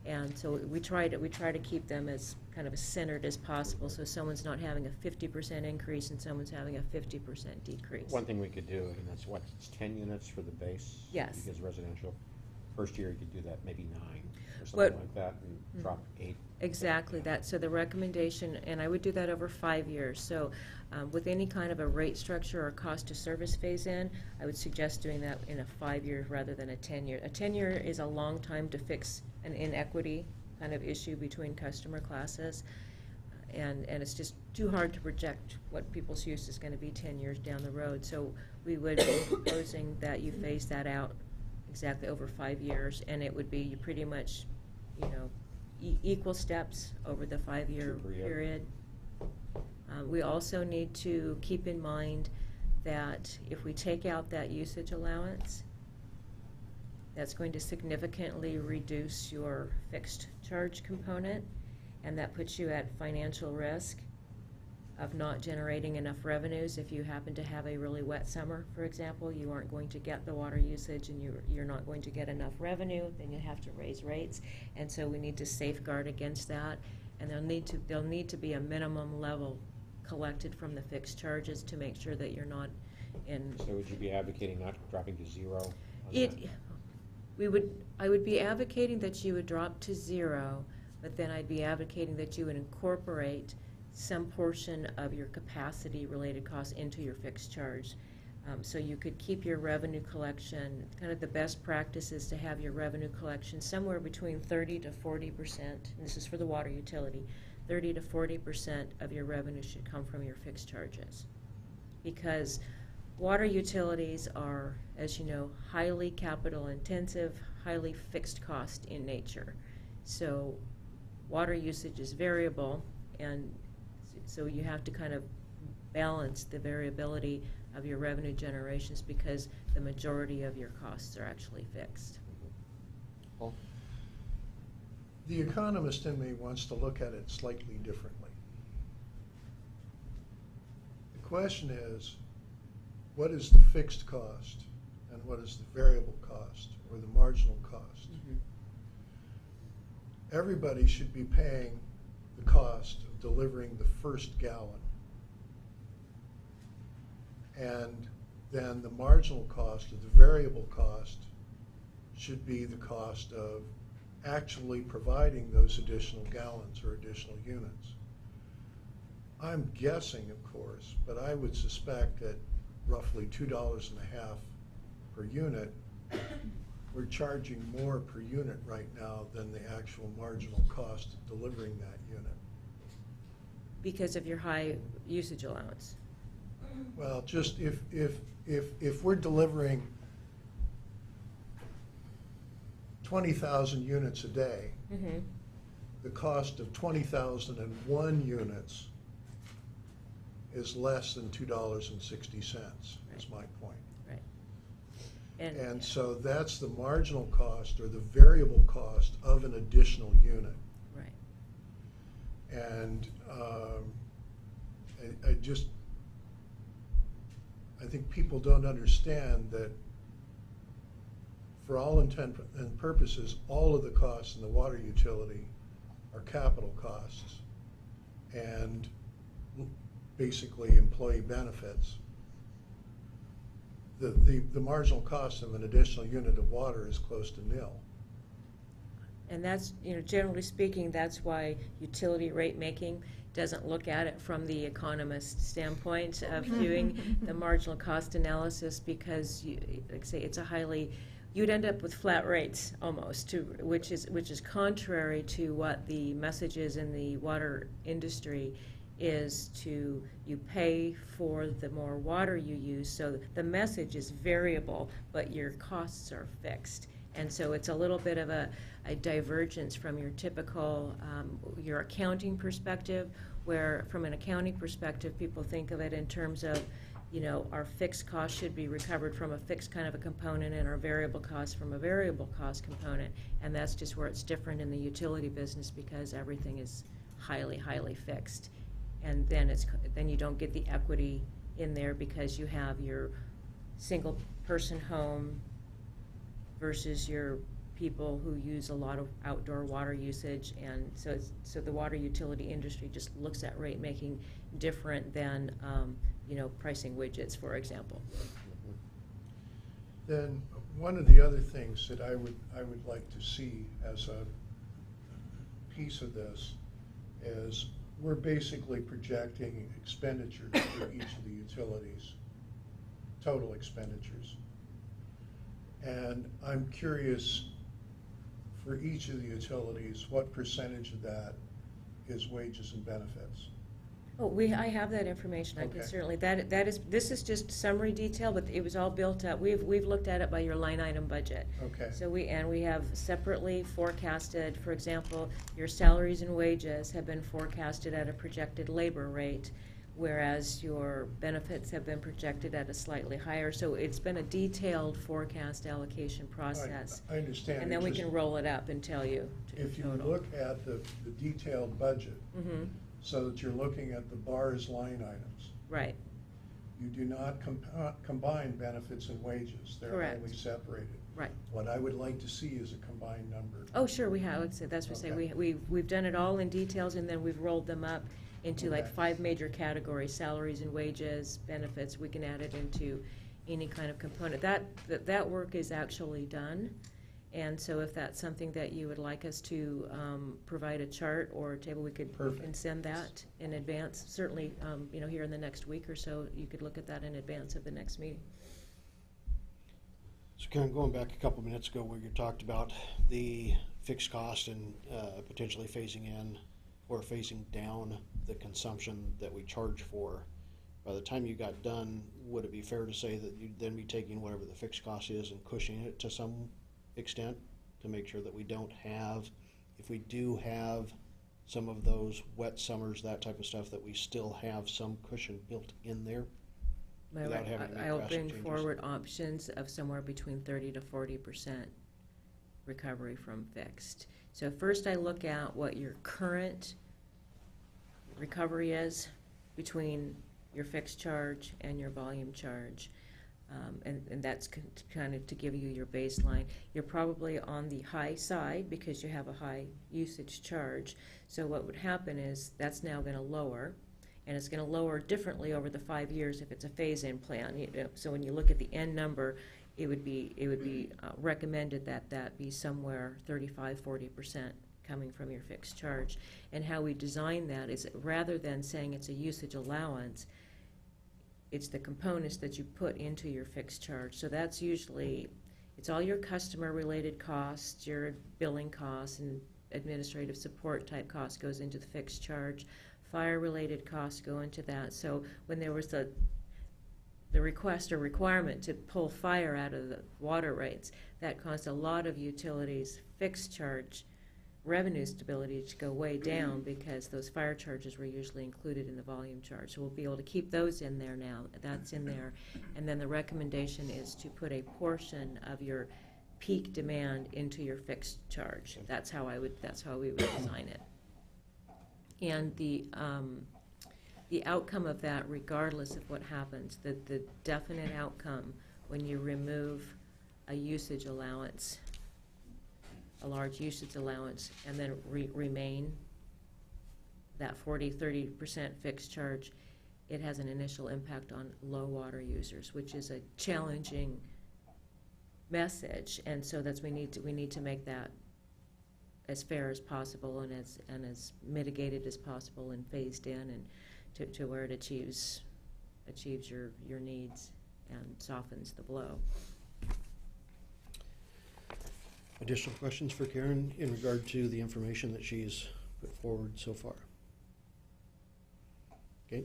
And so we try to keep them as kind of as centered as possible, so someone's not having a 50% increase and someone's having a 50% decrease. One thing we could do, and that's what, it's 10 units for the base? Yes. Because residential, first year you could do that, maybe 9 or something What- like that, and drop 8. Exactly that. So the recommendation, and I would do that over 5 years. So with any kind of a rate structure or cost to service phase in, I would suggest doing that in a 5 year rather than a 10-year. A 10-year is a long time to fix an inequity kind of issue between customer classes. And it's just too hard to project what people's use is going to be 10 years down the road. So we would be proposing that you phase that out exactly over 5 years, and it would be you pretty much, equal steps over the 5-year 2 per year. period. We also need to keep in mind that if we take out that usage allowance, that's going to significantly reduce your fixed charge component, and that puts you at financial risk of not generating enough revenues. If you happen to have a really wet summer, for example, you aren't going to get the water usage and you're not going to get enough revenue, then you have to raise rates. And so we need to safeguard against that, and there'll need to be a minimum level collected from the fixed charges to make sure that you're not in. So would you be advocating not dropping to 0? on It, that? I would be advocating that you would drop to 0, but then I'd be advocating that you would incorporate some portion of your capacity-related costs into your fixed charge. So you could keep your revenue collection, kind of the best practice is to have your revenue collection somewhere between 30 to 40%, and this is for the water utility, 30 to 40% of your revenue should come from your fixed charges. Because water utilities are, as you know, highly capital intensive, highly fixed cost in nature. So water usage is variable, and so you have to kind of balance the variability of your revenue generations because the majority of your costs are actually fixed. Paul? The economist in me wants to look at it slightly differently. The question is, what is the fixed cost and what is the variable cost or the marginal cost? Everybody should be paying the cost of delivering the first gallon. And then the marginal cost of the variable cost should be the cost of actually providing those additional gallons or additional units. I'm guessing, of course, but I would suspect that roughly $2.50 per unit, we're charging more per unit right now than the actual marginal cost of delivering that unit. Because of your high usage allowance. Well, just if we're delivering 20,000 units a day, Mhm. the cost of 20,001 units is less than $2.60, is my point. Right. And so that's the marginal cost or the variable cost of an additional unit. Right. And I think people don't understand that for all intent and purposes, all of the costs in the water utility are capital costs and basically employee benefits. The marginal cost of an additional unit of water is close to nil. And that's, generally speaking, that's why utility rate making doesn't look at it from the economist standpoint of viewing the marginal cost analysis, because like I say, it's a highly, you'd end up with flat rates almost, which is contrary to what the message is in the water industry, is you pay for the more water you use. So the message is variable, but your costs are fixed. And so it's a little bit of a divergence from your typical, your accounting perspective, where from an accounting perspective, people think of it in terms of, our fixed cost should be recovered from a fixed kind of a component and our variable cost from a variable cost component. And that's just where it's different in the utility business, because everything is highly, highly fixed. And then you don't get the equity in there, because you have your single person home versus your people who use a lot of outdoor water usage. And so the water utility industry just looks at rate making different than pricing widgets, for example. Then one of the other things that I would like to see as a piece of this is we're basically projecting expenditures for each of the utilities, total expenditures. And I'm curious, for each of the utilities, what percentage of that is wages and benefits? Oh, I have that information. I can Okay. certainly, this is just summary detail, but it was all built up. We've looked at it by your line item budget. Okay. So we have separately forecasted, for example, your salaries and wages have been forecasted at a projected labor rate, whereas your benefits have been projected at a slightly higher. So it's been a detailed forecast allocation process. I understand. And then we It's can just- roll it up and tell you If you total. look at the detailed budget, Mhm. so that you're looking at the bars line items, Right. you do not combine benefits and wages. They're Correct. only separated. Right. What I would like to see is a combined number. Oh, sure, we have, that's what I say, Okay. we've done it all in details, and then we've rolled them up into like Okay. 5 major categories: salaries and wages, benefits. We can add it into any kind of component. That work is actually done, and so if that's something that you would like us to provide a chart or a table, we can Perfect. send that in advance. Certainly, here in the next week or so, you could look at that in advance of the next meeting. So kind of going back a couple minutes ago where you talked about the fixed cost and potentially phasing in or phasing down the consumption that we charge for. By the time you got done, would it be fair to say that you'd then be taking whatever the fixed cost is and cushioning it to some extent to make sure that we don't have, if we do have some of those wet summers, that type of stuff, that we still have some cushion built in there? Without having to make I'll drastic bring changes. forward options of somewhere between 30 to 40% recovery from fixed. So first I look at what your current recovery is between your fixed charge and your volume charge. And that's kind of to give you your baseline. You're probably on the high side because you have a high usage charge. So what would happen is that's now going to lower, and it's going to lower differently over the 5 years if it's a phase-in plan. So when you look at the end number, it would be recommended that be somewhere 35-40% coming from your fixed charge. And how we design that is, rather than saying it's a usage allowance, it's the components that you put into your fixed charge. So that's usually, it's all your customer-related costs, your billing costs, and administrative support type costs goes into the fixed charge. Fire-related costs go into that. So when there was the request or requirement to pull fire out of the water rates, that caused a lot of utilities' fixed charge revenue stability to go way down because those fire charges were usually included in the volume charge. So we'll be able to keep those in there now. That's in there. And then the recommendation is to put a portion of your peak demand into your fixed charge. That's how we would design it. And the outcome of that, regardless of what happens, the definite outcome when you remove a usage allowance, a large usage allowance, and then remain that 30% fixed charge, it has an initial impact on low water users, which is a challenging message. And so we need to make that as fair as possible and as mitigated as possible and phased in and to where it achieves your needs and softens the blow. Additional questions for Karen in regard to the information that she's put forward so far? Okay.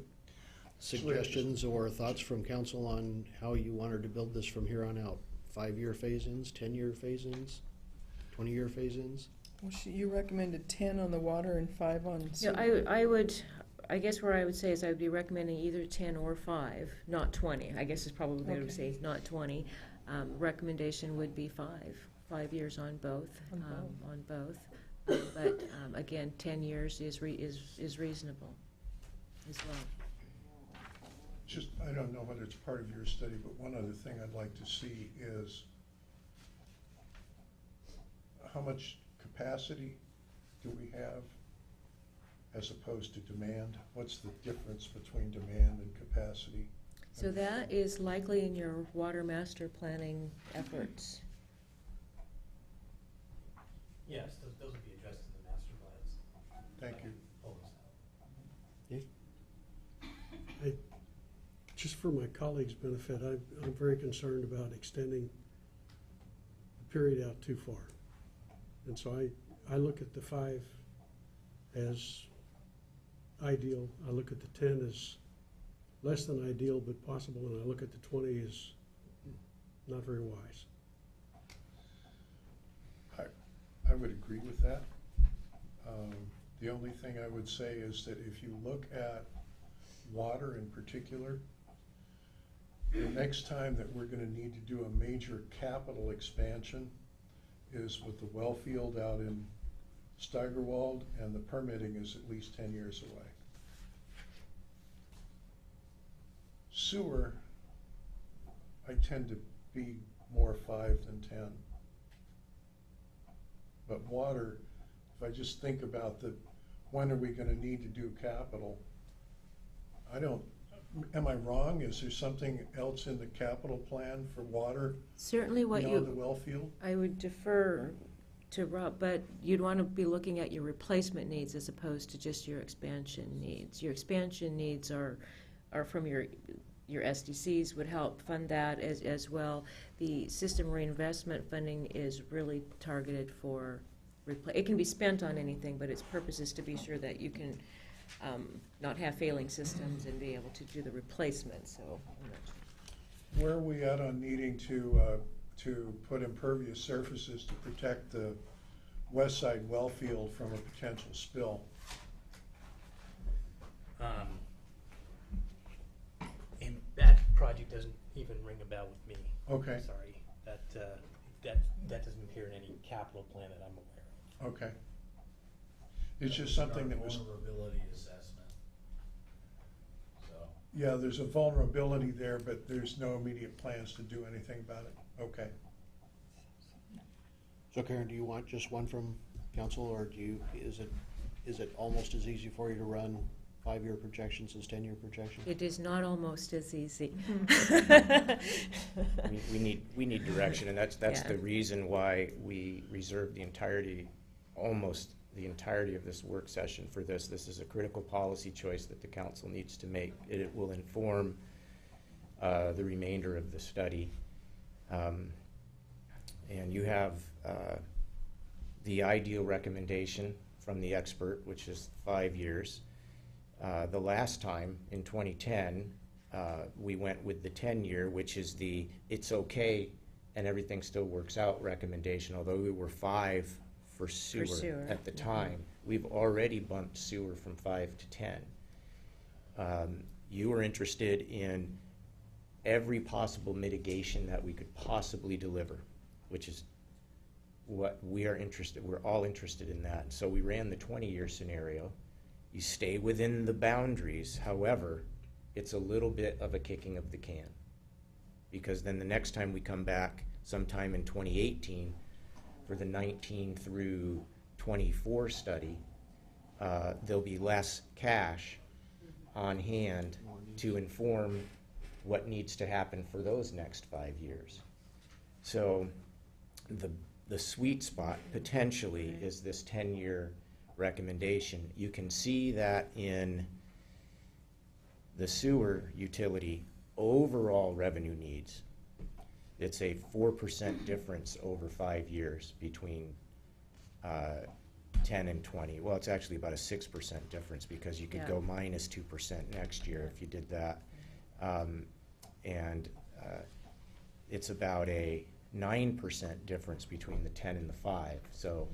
Suggestions or thoughts from council on how you want her to build this from here on out? 5-year phase-ins, 10-year phase-ins, 20-year phase-ins? Well, you recommended 10 on the water and 5 on sewer. Yeah, I guess where I would say is I would be recommending either 10 or 5, not 20. I guess is probably what I would say, not 20. Recommendation would be 5 years on both. But again, 10 years is reasonable as well. Just, I don't know whether it's part of your study, but one other thing I'd like to see is how much capacity do we have as opposed to demand? What's the difference between demand and capacity? So that is likely in your water master planning efforts. Yes, those would be addressed in the master plans. Thank you. Just for my colleagues' benefit, I'm very concerned about extending the period out too far. And so I look at the 5 as ideal. I look at the 10 as less than ideal but possible, and I look at the 20 as not very wise. I would agree with that. The only thing I would say is that if you look at water in particular, the next time that we're going to need to do a major capital expansion is with the well field out in Steigerwald, and the permitting is at least 10 years away. Sewer, I tend to be more 5 than 10. But water, if I just think about when are we going to need to do capital, am I wrong? Is there something else in the capital plan for water Certainly beyond the well field? I would defer to Rob, but you'd want to be looking at your replacement needs as opposed to just your expansion needs. Your expansion needs are from your SDCs would help fund that as well. The system reinvestment funding is really targeted for it can be spent on anything, but its purpose is to be sure that you can not have failing systems and be able to do the replacement. So, where are we at on needing to put impervious surfaces to protect the west side well field from a potential spill? And that project doesn't even ring a bell with me. Okay. I'm sorry, that doesn't appear in any capital plan that I'm aware of. Okay. It's just something that was. Vulnerability assessment. So. Yeah, there's a vulnerability there, but there's no immediate plans to do anything about it. Okay. So Karen, do you want just one from council, or is it almost as easy for you to run 5-year projections as 10-year projections? it is not almost as easy. We need direction, and that's Yeah. the reason why we reserved almost the entirety of this work session for this. This is a critical policy choice that the council needs to make. It will inform the remainder of the study. And you have the ideal recommendation from the expert, which is 5 years. The last time, in 2010, we went with the 10-year, which is the it's okay and everything still works out recommendation, although we were 5 for sewer at the time. We've already bumped sewer from 5 to 10. You were interested in every possible mitigation that we could possibly deliver, which is what we are interested, we're all interested in that. So we ran the 20-year scenario. You stay within the boundaries, however, it's a little bit of a kicking of the can. Because then the next time we come back, sometime in 2018, for the 19 through 24 study, there'll be less cash on hand to inform what needs to happen for those next 5 years. So the sweet spot potentially is this 10-year recommendation. You can see that in the sewer utility overall revenue needs. It's a 4% difference over 5 years between 10 and 20. Well, it's actually about a 6% difference because you could go minus 2% next year if you did that. It's about a 9% difference between the 10 and the 5. So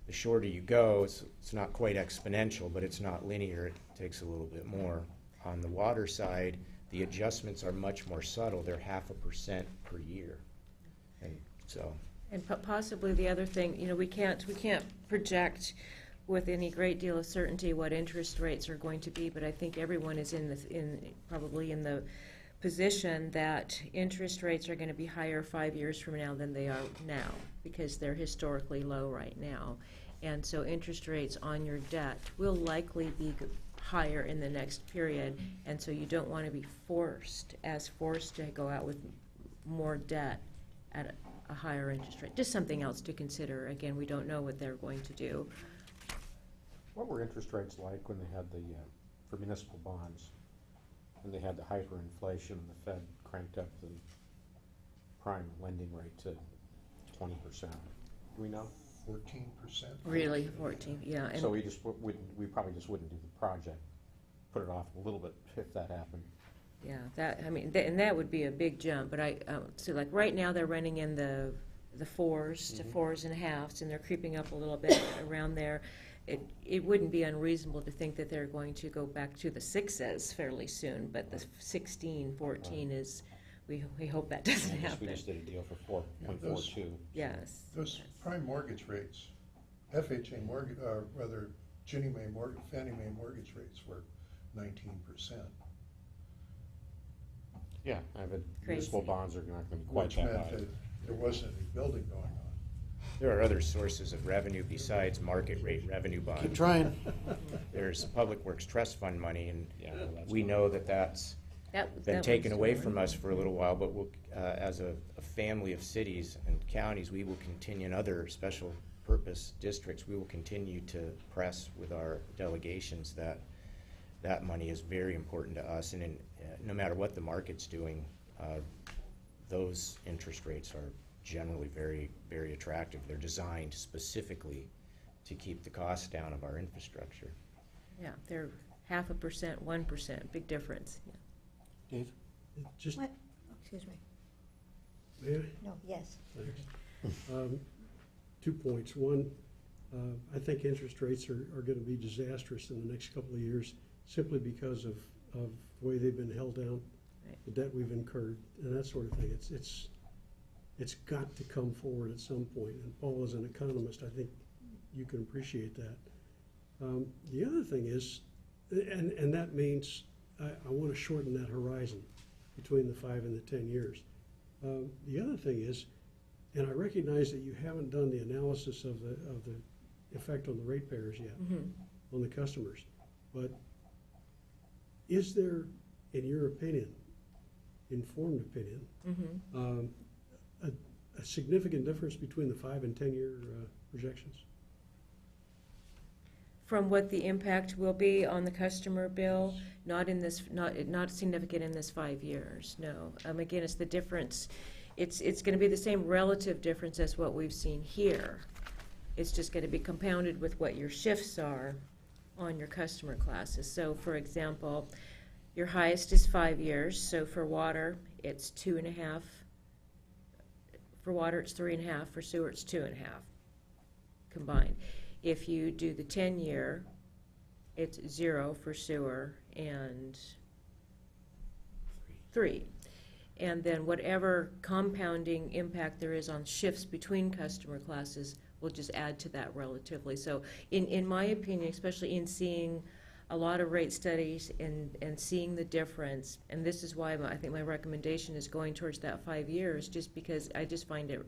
the shorter you go, it's not quite exponential, but it's not linear. It takes a little bit more. On the water side, the adjustments are much more subtle. They're 0.5% per year. And so. And possibly the other thing, you know, we can't project with any great deal of certainty what interest rates are going to be, but I think everyone is probably in the position that interest rates are going to be higher 5 years from now than they are now, because they're historically low right now. And so interest rates on your debt will likely be higher in the next period, and so you don't want to be forced to go out with more debt at a higher interest rate. Just something else to consider. Again, we don't know what they're going to do. What were interest rates like when they had for municipal bonds? When they had the hyperinflation and the Fed cranked up the prime lending rate to 20%? Do we know? 14%. Really, 14, yeah. And so we probably just wouldn't do the project, put it off a little bit if that happened. Yeah, and that would be a big jump. But so like right now they're running in the 4s to 4.5s, and they're creeping up a little bit around there. It wouldn't be unreasonable to think that they're going to go back to the 6s fairly soon, but the 16, 14 is, we hope that doesn't happen. We just did a deal for 4.42. Yes. Those prime mortgage rates, FHA mortgage, rather Ginnie Mae mortgage, Fannie Mae mortgage rates were 19%. Yeah, municipal bonds are not going to be quite Which that meant high. that there wasn't any building going on. There are other sources of revenue besides market rate revenue bonds. Keep trying. There's Public Works Trust Fund money, and we good. know that's been taken away from us for a little while, but we'll, as a family of cities and counties, we will continue, in other special purpose districts, we will continue to press with our delegations that money is very important to us, and no matter what the market's doing, those interest rates are generally very, very attractive. They're designed specifically to keep the costs down of our infrastructure. Yeah, they're 0.5%, 1%, big difference. Yeah. Dave? Just, What? Excuse me. may I? No, yes. Thanks. 2 points. One, I think interest rates are going to be disastrous in the next couple of years simply because of the way they've been held down, Right. the debt we've incurred, and that sort of thing. It's got to come forward at some point. And Paul, as an economist, I think you can appreciate that. The other thing is, and that means I want to shorten that horizon between the 5 and the 10 years. The other thing is, and I recognize that you haven't done the analysis of the effect on the ratepayers yet, on the customers, but is there, in your opinion, informed opinion, a significant difference between the 5 and 10 year projections? From what the impact will be on the customer bill, not significant in this 5 years, no. Again, it's the difference. It's going to be the same relative difference as what we've seen here. It's just going to be compounded with what your shifts are on your customer classes. So, for example, Your highest is 5 years, so for water, it's 2.5. For water, it's 3.5. For sewer, it's 2.5 combined. If you do the 10-year, it's 0 for sewer and 3. And then whatever compounding impact there is on shifts between customer classes will just add to that relatively. So in my opinion, especially in seeing a lot of rate studies and seeing the difference, and this is why I think my recommendation is going towards that 5 years, just because I just find it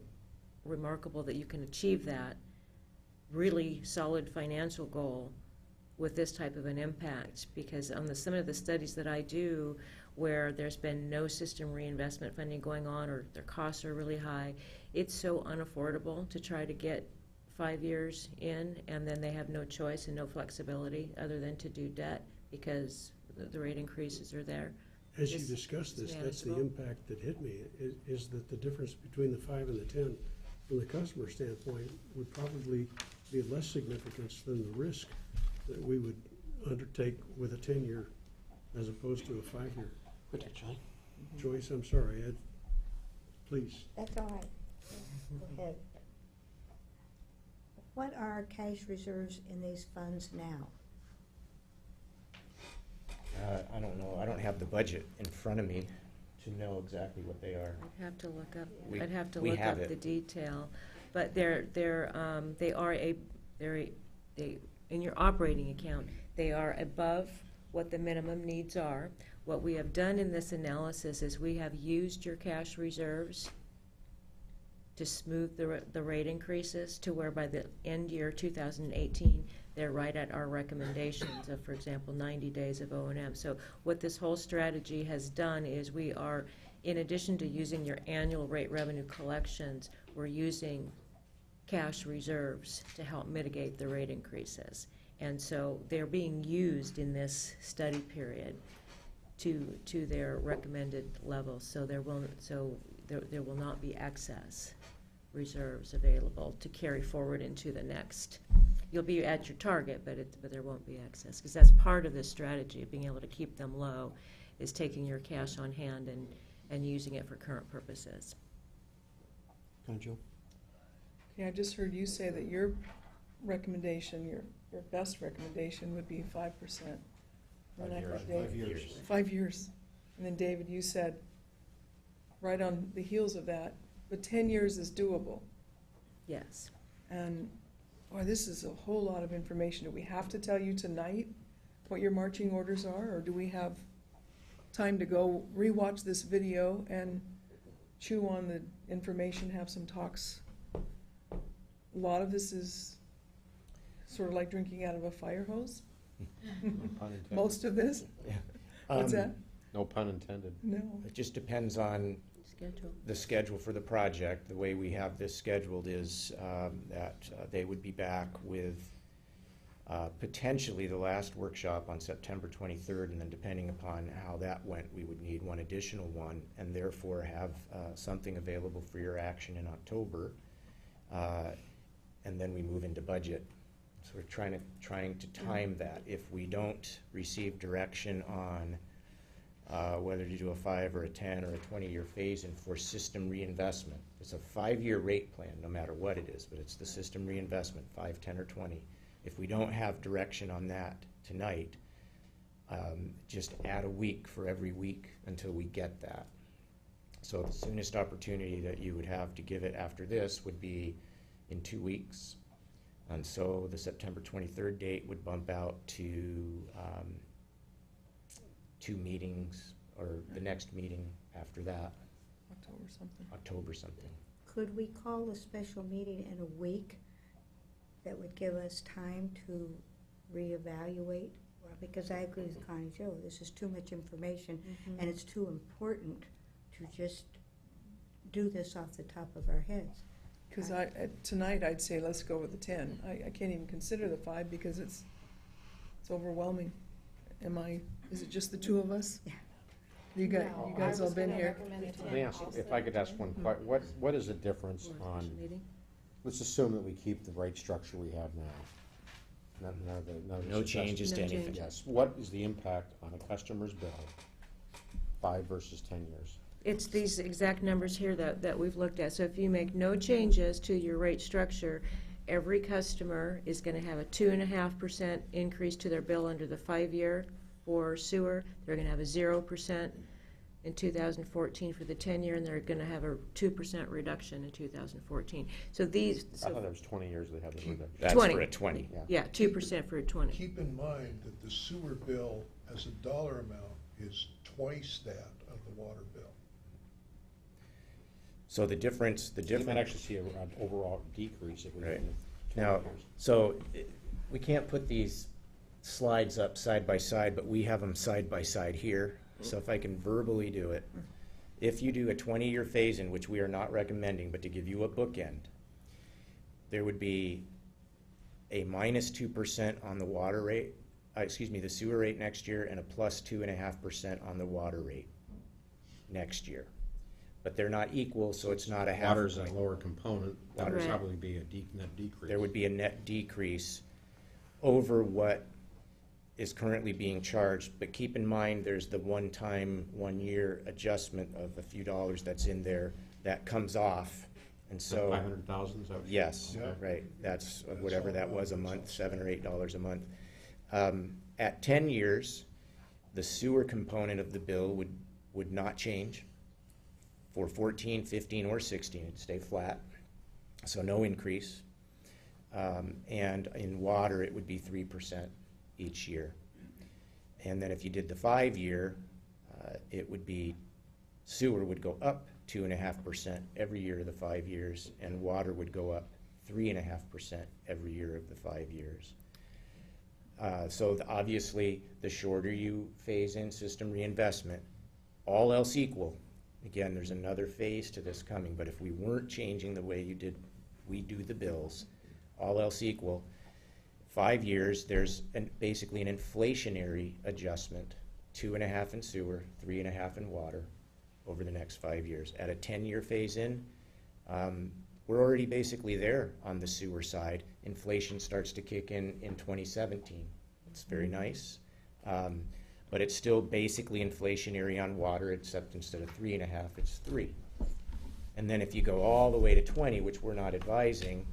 remarkable that you can achieve that really solid financial goal with this type of an impact. Because on some of the studies that I do where there's been no system reinvestment funding going on, or their costs are really high, it's so unaffordable to try to get 5 years in, and then they have no choice and no flexibility other than to do debt because the rate increases are there. As you It's discussed this, that's the manageable. impact that hit me, is that the difference between the 5 and the 10, from the customer standpoint, would probably be of less significance than the risk that we would undertake with a 10-year as opposed to a 5-year. Potentially. Joyce, I'm sorry, Ed, please. That's all right. Go ahead. What are our cash reserves in these funds now? I don't know, I don't have the budget in front of me to know exactly what they are. I'd have to look up, We- I'd have to we look have up it. the detail. But in your operating account, they are above what the minimum needs are. What we have done in this analysis is we have used your cash reserves to smooth the rate increases to where by the end year 2018, they're right at our recommendations of, for example, 90 days of O&M. So what this whole strategy has done is we are, in addition to using your annual rate revenue collections, we're using cash reserves to help mitigate the rate increases. And so they're being used in this study period to their recommended levels. So there will not be excess reserves available to carry forward into the next. You'll be at your target, but there won't be excess, because that's part of this strategy of being able to keep them low, is taking your cash on hand and using it for current purposes. Kind of, Joe? Okay, I just heard you say that your recommendation, your best recommendation would be 5%. 5 And I years. thought Dave- 5 years. 5 years. And then David, you said, right on the heels of that, but 10 years is doable. Yes. And, boy, this is a whole lot of information. Do we have to tell you tonight what your marching orders are, or do we have time to go rewatch this video and chew on the information, have some talks? A lot of this is sort of like drinking out of a fire hose. Pun intended. Most of this. Yeah. What's Um, that? No pun intended. No. It just depends on Schedule. the schedule for the project. The way we have this scheduled is that they would be back with potentially the last workshop on September 23rd, and then depending upon how that went, we would need one additional one, and therefore have something available for your action in October, and then we move into budget. So we're trying to time that. If we don't receive direction on whether to do a 5 or a 10 or a 20-year phase-in for system reinvestment. It's a 5-year rate plan, no matter what it is, but it's the system reinvestment, 5, 10, or 20. If we don't have direction on that tonight, just add a week for every week until we get that. So the soonest opportunity that you would have to give it after this would be in 2 weeks. And so the September 23rd date would bump out to 2 meetings, or the next meeting after that, October something. October something. Could we call a special meeting in a week that would give us time to reevaluate? Well, because I agree with Connie Jo, this is too much information, and it's too important to just do this off the top of our heads. Because tonight I'd say let's go with the 10. I can't even consider the 5 because it's overwhelming. Is it just the two of us? Yeah. You guys all been here? Let me ask, if I could ask one question, what is the difference on, let's assume that we keep the rate structure we have now. No changes to No anything. change. Yes, what is the impact on a customer's bill, 5 versus 10 years? It's these exact numbers here that we've looked at. So if you make no changes to your rate structure, every customer is gonna have a 2.5% increase to their bill under the 5-year for sewer. They're gonna have a 0% in 2014 for the 10-year, and they're gonna have a 2% reduction in 2014. So these, I thought there was 20 years they have the reduction. That's 20. for a 20. yeah, 2% for a 20. Keep in mind that the sewer bill as a dollar amount is twice that of the water bill. So the difference, You might actually see an overall decrease if we Right. go to 20 Now, years. so we can't put these slides up side by side, but we have them side by side here. So if I can verbally do it, if you do a 20-year phase-in, which we are not recommending, but to give you a bookend, there would be a -2% on the water rate, the sewer rate next year, and a +2.5% on the water rate next year. But they're not equal, so it's not a half. Water's a lower component, that would Right. probably be a net decrease. There would be a net decrease over what is currently being charged, but keep in mind, there's the one-time, 1-year adjustment of a few dollars that's in there that comes off, and so. 500,000, is that what you- Yes, Yeah. right, that's whatever that was a month, $7 or $8 a month. At 10 years, the sewer component of the bill would not change. For 14, 15, or 16, it'd stay flat, so no increase. And in water, it would be 3% each year. And then if you did the 5-year, it would be, sewer would go up 2.5% every year of the 5 years, and water would go up 3.5% every year of the 5 years. So obviously, the shorter you phase in system reinvestment, all else equal, again, there's another phase to this coming, but if we weren't changing the way we do the bills, all else equal, 5 years, there's basically an inflationary adjustment, 2.5 in sewer, 3.5 in water over the next 5 years. At a 10-year phase-in, we're already basically there on the sewer side. Inflation starts to kick in 2017. It's very nice. But it's still basically inflationary on water, except instead of 3.5, it's 3. And then if you go all the way to 20, which we're not advising,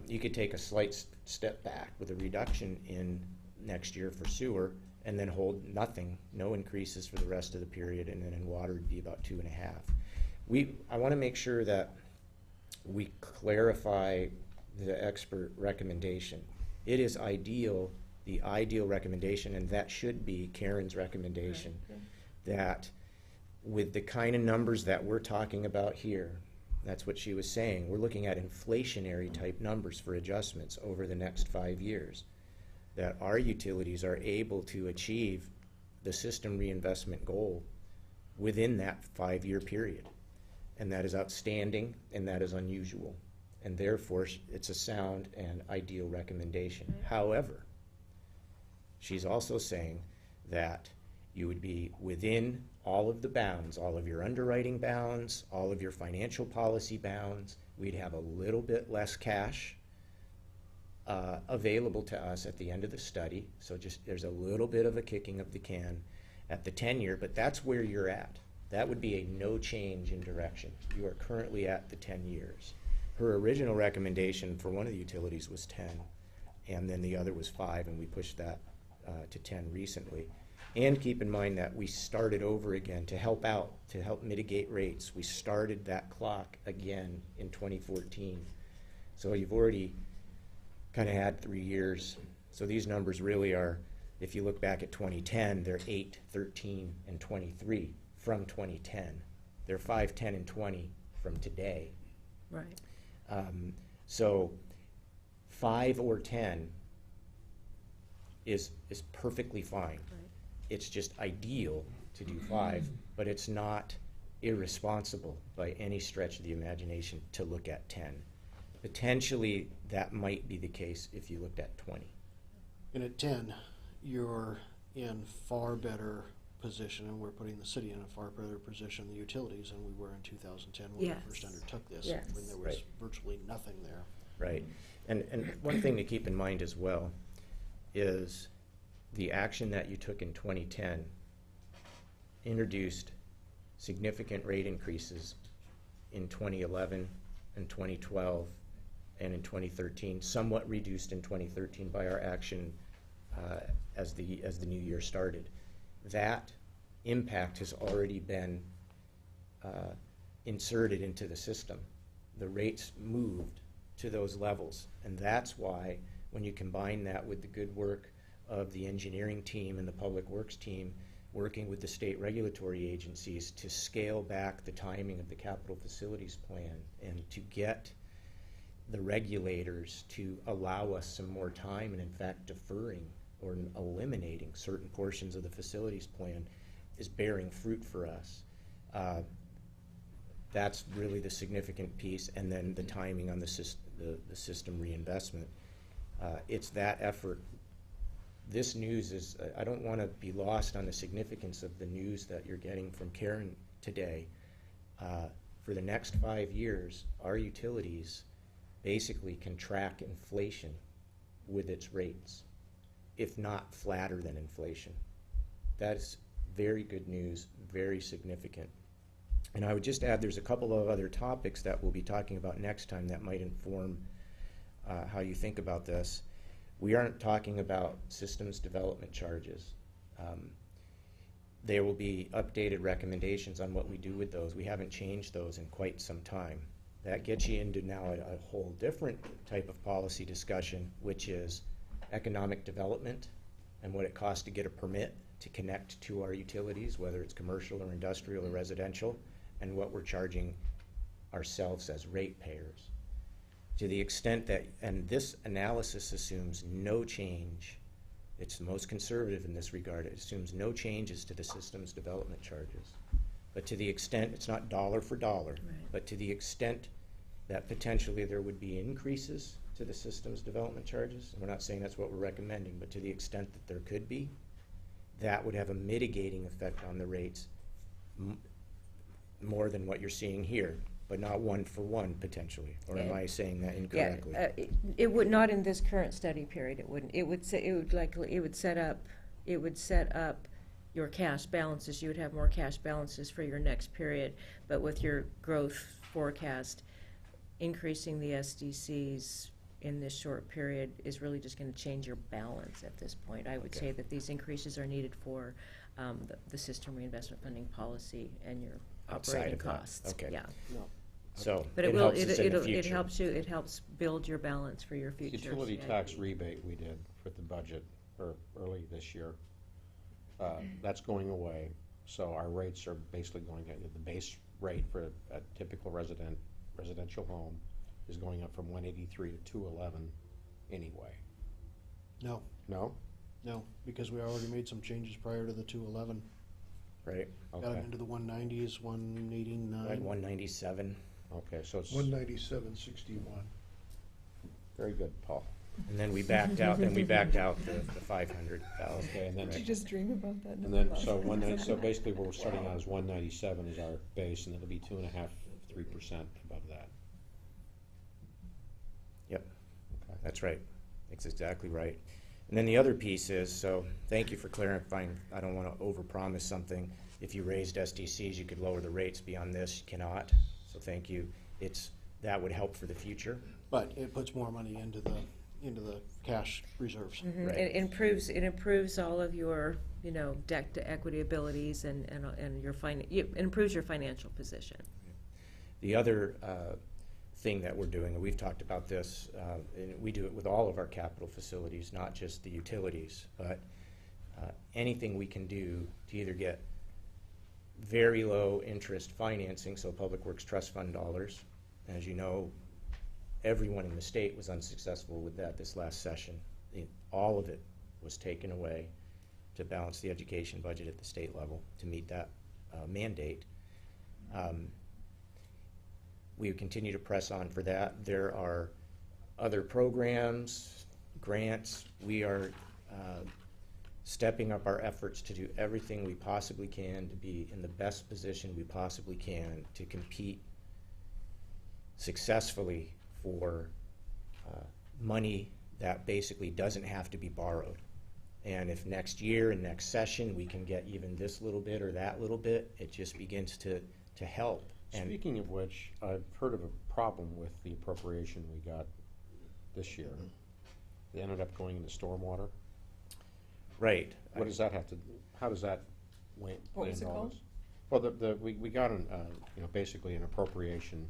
you could take a slight step back with a reduction in next year for sewer, and then hold nothing, no increases for the rest of the period, and then in water it'd be about 2.5. I want to make sure that we clarify the expert recommendation. It is ideal, the ideal recommendation, and that should be Karen's recommendation, that with the kind of numbers that we're talking about here, that's what she was saying, we're looking at inflationary type numbers for adjustments over the next 5 years, that our utilities are able to achieve the system reinvestment goal within that 5-year period. And that is outstanding, and that is unusual. And therefore, it's a sound and ideal recommendation. However, she's also saying that you would be within all of the bounds, all of your underwriting bounds, all of your financial policy bounds. We'd have a little bit less cash available to us at the end of the study. So just there's a little bit of a kicking of the can at the 10-year, but that's where you're at. That would be a no change in direction. You are currently at the 10 years. Her original recommendation for one of the utilities was 10, and then the other was 5, and we pushed that to 10 recently. And keep in mind that we started over again to help out, to help mitigate rates. We started that clock again in 2014. So you've already kind of had 3 years. So these numbers really are, if you look back at 2010, they're 8, 13, and 23 from 2010. They're 5, 10, and 20 from today. Right. So 5 or 10 is perfectly fine. Right. It's just ideal to do 5, but it's not irresponsible by any stretch of the imagination to look at 10. Potentially, that might be the case if you looked at 20. And at 10, you're in far better position, and we're putting the city in a far better position, the utilities, than we were in 2010 when Yes. we first undertook this, Yes. when there was Right. virtually nothing there. Right. And one thing to keep in mind as well, is the action that you took in 2010 introduced significant rate increases in 2011 and 2012 and in 2013, somewhat reduced in 2013 by our action as the new year started. That impact has already been inserted into the system. The rates moved to those levels, and that's why when you combine that with the good work of the engineering team and the public works team working with the state regulatory agencies to scale back the timing of the capital facilities plan and to get the regulators to allow us some more time and in fact deferring or eliminating certain portions of the facilities plan is bearing fruit for us. That's really the significant piece, and then the timing on the system reinvestment. It's that effort. This news is, I don't want to be lost on the significance of the news that you're getting from Karen today. For the next 5 years, our utilities basically can track inflation with its rates, if not flatter than inflation. That is very good news, very significant. And I would just add there's a couple of other topics that we'll be talking about next time that might inform how you think about this. We aren't talking about systems development charges. There will be updated recommendations on what we do with those. We haven't changed those in quite some time. That gets you into now a whole different type of policy discussion, which is economic development and what it costs to get a permit to connect to our utilities, whether it's commercial or industrial or residential, and what we're charging ourselves as ratepayers. To the extent that, and this analysis assumes no change, it's the most conservative in this regard, it assumes no changes to the system's development charges. But to the extent, it's not dollar for dollar, but to the extent that potentially there would be increases to the system's development charges, and we're not saying that's what we're recommending, but to the extent that there could be, that would have a mitigating effect on the rates more than what you're seeing here, but not one for one potentially. Or am I saying that incorrectly? Yeah, it would not in this current study period. It wouldn't. It would set up your cash balances. You would have more cash balances for your next period. But with your growth forecast, increasing the SDCs in this short period is really just going to change your balance at this point. I would say that these increases are needed for the system reinvestment funding policy and your operating costs. Okay. Yeah. No. So But it helps us in the future. it helps build your balance for your future. Utility tax rebate we did for the budget or early this year, that's going away. So our rates are basically going, the base rate for a typical residential home is going up from 183 to 211 anyway. No, No? no, because we already made some changes prior to the 211. Right. Got Okay. it into the 190s, 189. Like 197. Okay, so it's 197.61. very good, Paul. And then we backed out, the 500,000. Okay, and then Did you just dream about that? And then, so basically what we're starting on is 197 is our base, and it'll be 2.5%, 3% above that. Yep, Okay. that's right. That's exactly right. And then the other piece is, so thank you for clarifying, I don't want to overpromise something. If you raised SDCs, you could lower the rates. Beyond this, you cannot. So thank you. That would help for the future. But it puts more money into the cash reserves. Right. It improves all of your, debt to equity abilities and your it improves your financial position. The other thing that we're doing, and we've talked about this, and we do it with all of our capital facilities, not just the utilities, but anything we can do to either get very low interest financing, so Public Works Trust Fund dollars. As you know, everyone in the state was unsuccessful with that this last session. All of it was taken away to balance the education budget at the state level to meet that mandate. We continue to press on for that. There are other programs, grants. We are stepping up our efforts to do everything we possibly can to be in the best position we possibly can to compete successfully for money that basically doesn't have to be borrowed. And if next year and next session we can get even this little bit or that little bit, it just begins to help. And Speaking of which, I've heard of a problem with the appropriation we got this year. It ended up going into stormwater. right. What does that have to, how does that land What is it all called? this? Well, we got an, basically an appropriation,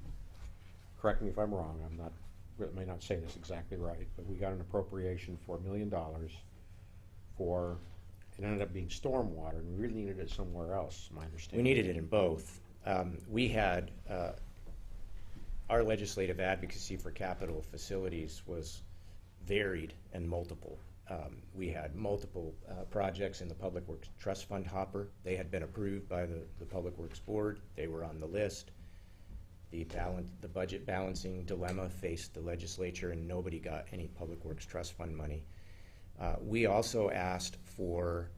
correct me if I'm wrong, I may not say this exactly right, but we got an appropriation for $1 million for, it ended up being stormwater, and we really needed it somewhere else, my understanding. We needed it in both. We had, our legislative advocacy for capital facilities was varied and multiple. We had multiple projects in the Public Works Trust Fund hopper. They had been approved by the Public Works Board. They were on the list. The budget balancing dilemma faced the legislature, and nobody got any Public Works Trust Fund money. We also asked for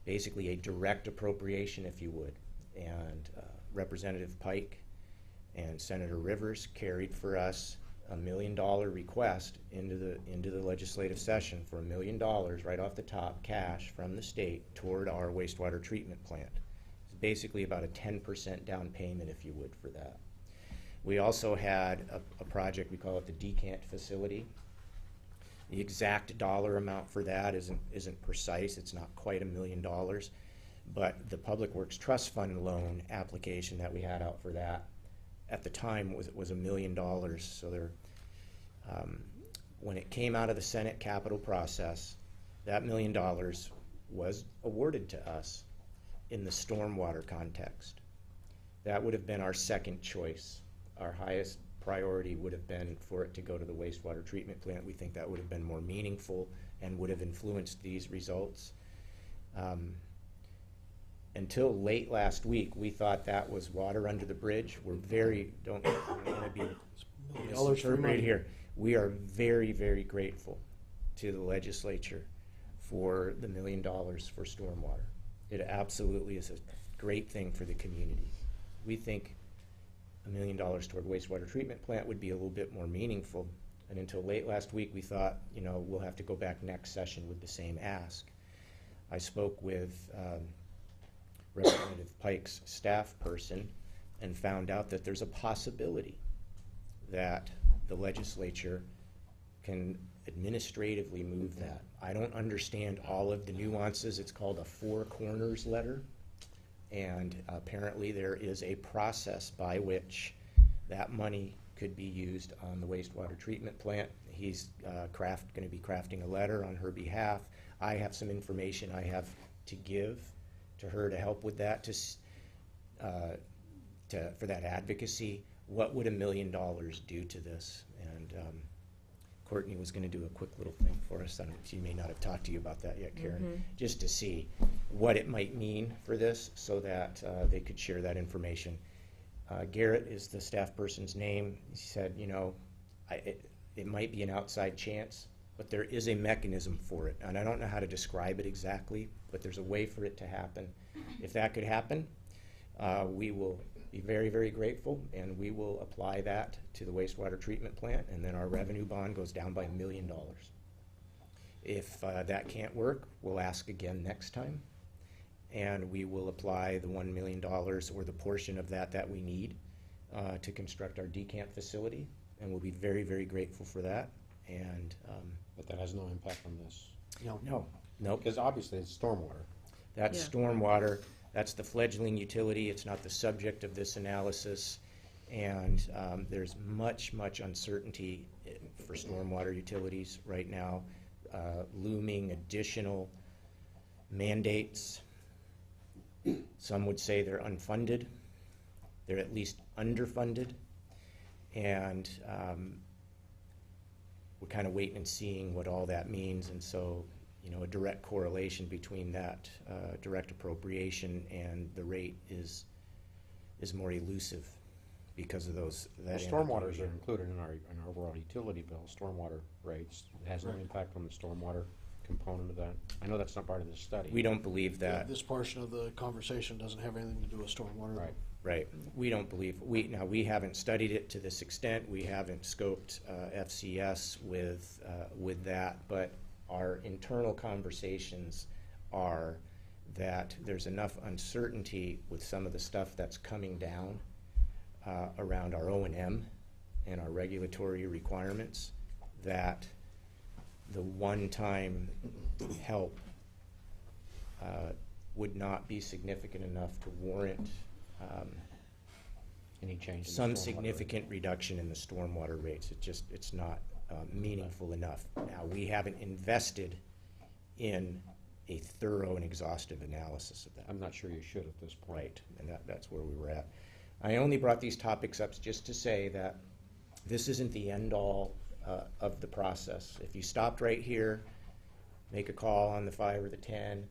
basically a direct appropriation, if you would, and Representative Pike and Senator Rivers carried for us $1 million request into the legislative session for $1 million right off the top, cash from the state toward our wastewater treatment plant. It's basically about a 10% down payment, if you would, for that. We also had a project, we call it the decant facility. The exact dollar amount for that isn't precise. It's not quite $1 million, but the Public Works Trust Fund loan application that we had out for that at the time was $1 million. So there, when it came out of the Senate capital process, that $1 million was awarded to us in the stormwater context. That would have been our second choice. Our highest priority would have been for it to go to the wastewater treatment plant. We think that would have been more meaningful and would have influenced these results. Until late last week, we thought that was water under the bridge. We're don't want to be misinterpreted here. We are very, very grateful to the legislature for the $1 million for stormwater. It absolutely is a great thing for the community. We think $1 million toward wastewater treatment plant would be a little bit more meaningful. And until late last week, we thought, we'll have to go back next session with the same ask. I spoke with Representative Pike's staff person and found out that there's a possibility that the legislature can administratively move that. I don't understand all of the nuances. It's called a four corners letter. And apparently there is a process by which that money could be used on the wastewater treatment plant. He's going to be crafting a letter on her behalf. I have some information I have to give to her to help with that, for that advocacy. What would $1 million do to this? And Courtney was going to do a quick little thing for us. She may not have talked to you about that yet, Karen, just to see what it might mean for this so that they could share that information. Garrett is the staff person's name. He said, it might be an outside chance, but there is a mechanism for it. And I don't know how to describe it exactly, but there's a way for it to happen. If that could happen, we will be very, very grateful, and we will apply that to the wastewater treatment plant, and then our revenue bond goes down by $1 million. If that can't work, we'll ask again next time, and we will apply the $1 million or the portion of that we need to construct our decant facility, and we'll be very, very grateful for that. And But that has no impact on this. no, Because obviously it's stormwater. that's Yeah. stormwater. That's the fledgling utility. It's not the subject of this analysis. And there's much, much uncertainty for stormwater utilities right now, looming additional mandates. Some would say they're unfunded. They're at least underfunded. And we're kind of waiting and seeing what all that means. And so, a direct correlation between that direct appropriation and the rate is more elusive because of those. Well, stormwaters are included in our overall utility bill, stormwater rates. It has no impact on the stormwater component of that. I know that's not part of this study. We don't believe that. This portion of the conversation doesn't have anything to do with stormwater. Right. Right. We don't believe, we haven't studied it to this extent. We haven't scoped FCS with that, but our internal conversations are that there's enough uncertainty with some of the stuff that's coming down around our O&M and our regulatory requirements that the one-time help would not be significant enough to warrant Any change in the some stormwater significant reduction in the stormwater rates. It's not meaningful enough. Now, we haven't invested in a thorough and exhaustive analysis of that. I'm not sure you should at this point. Right, and that's where we were at. I only brought these topics up just to say that this isn't the end-all of the process. If you stopped right here, make a call on the 5 or the 10,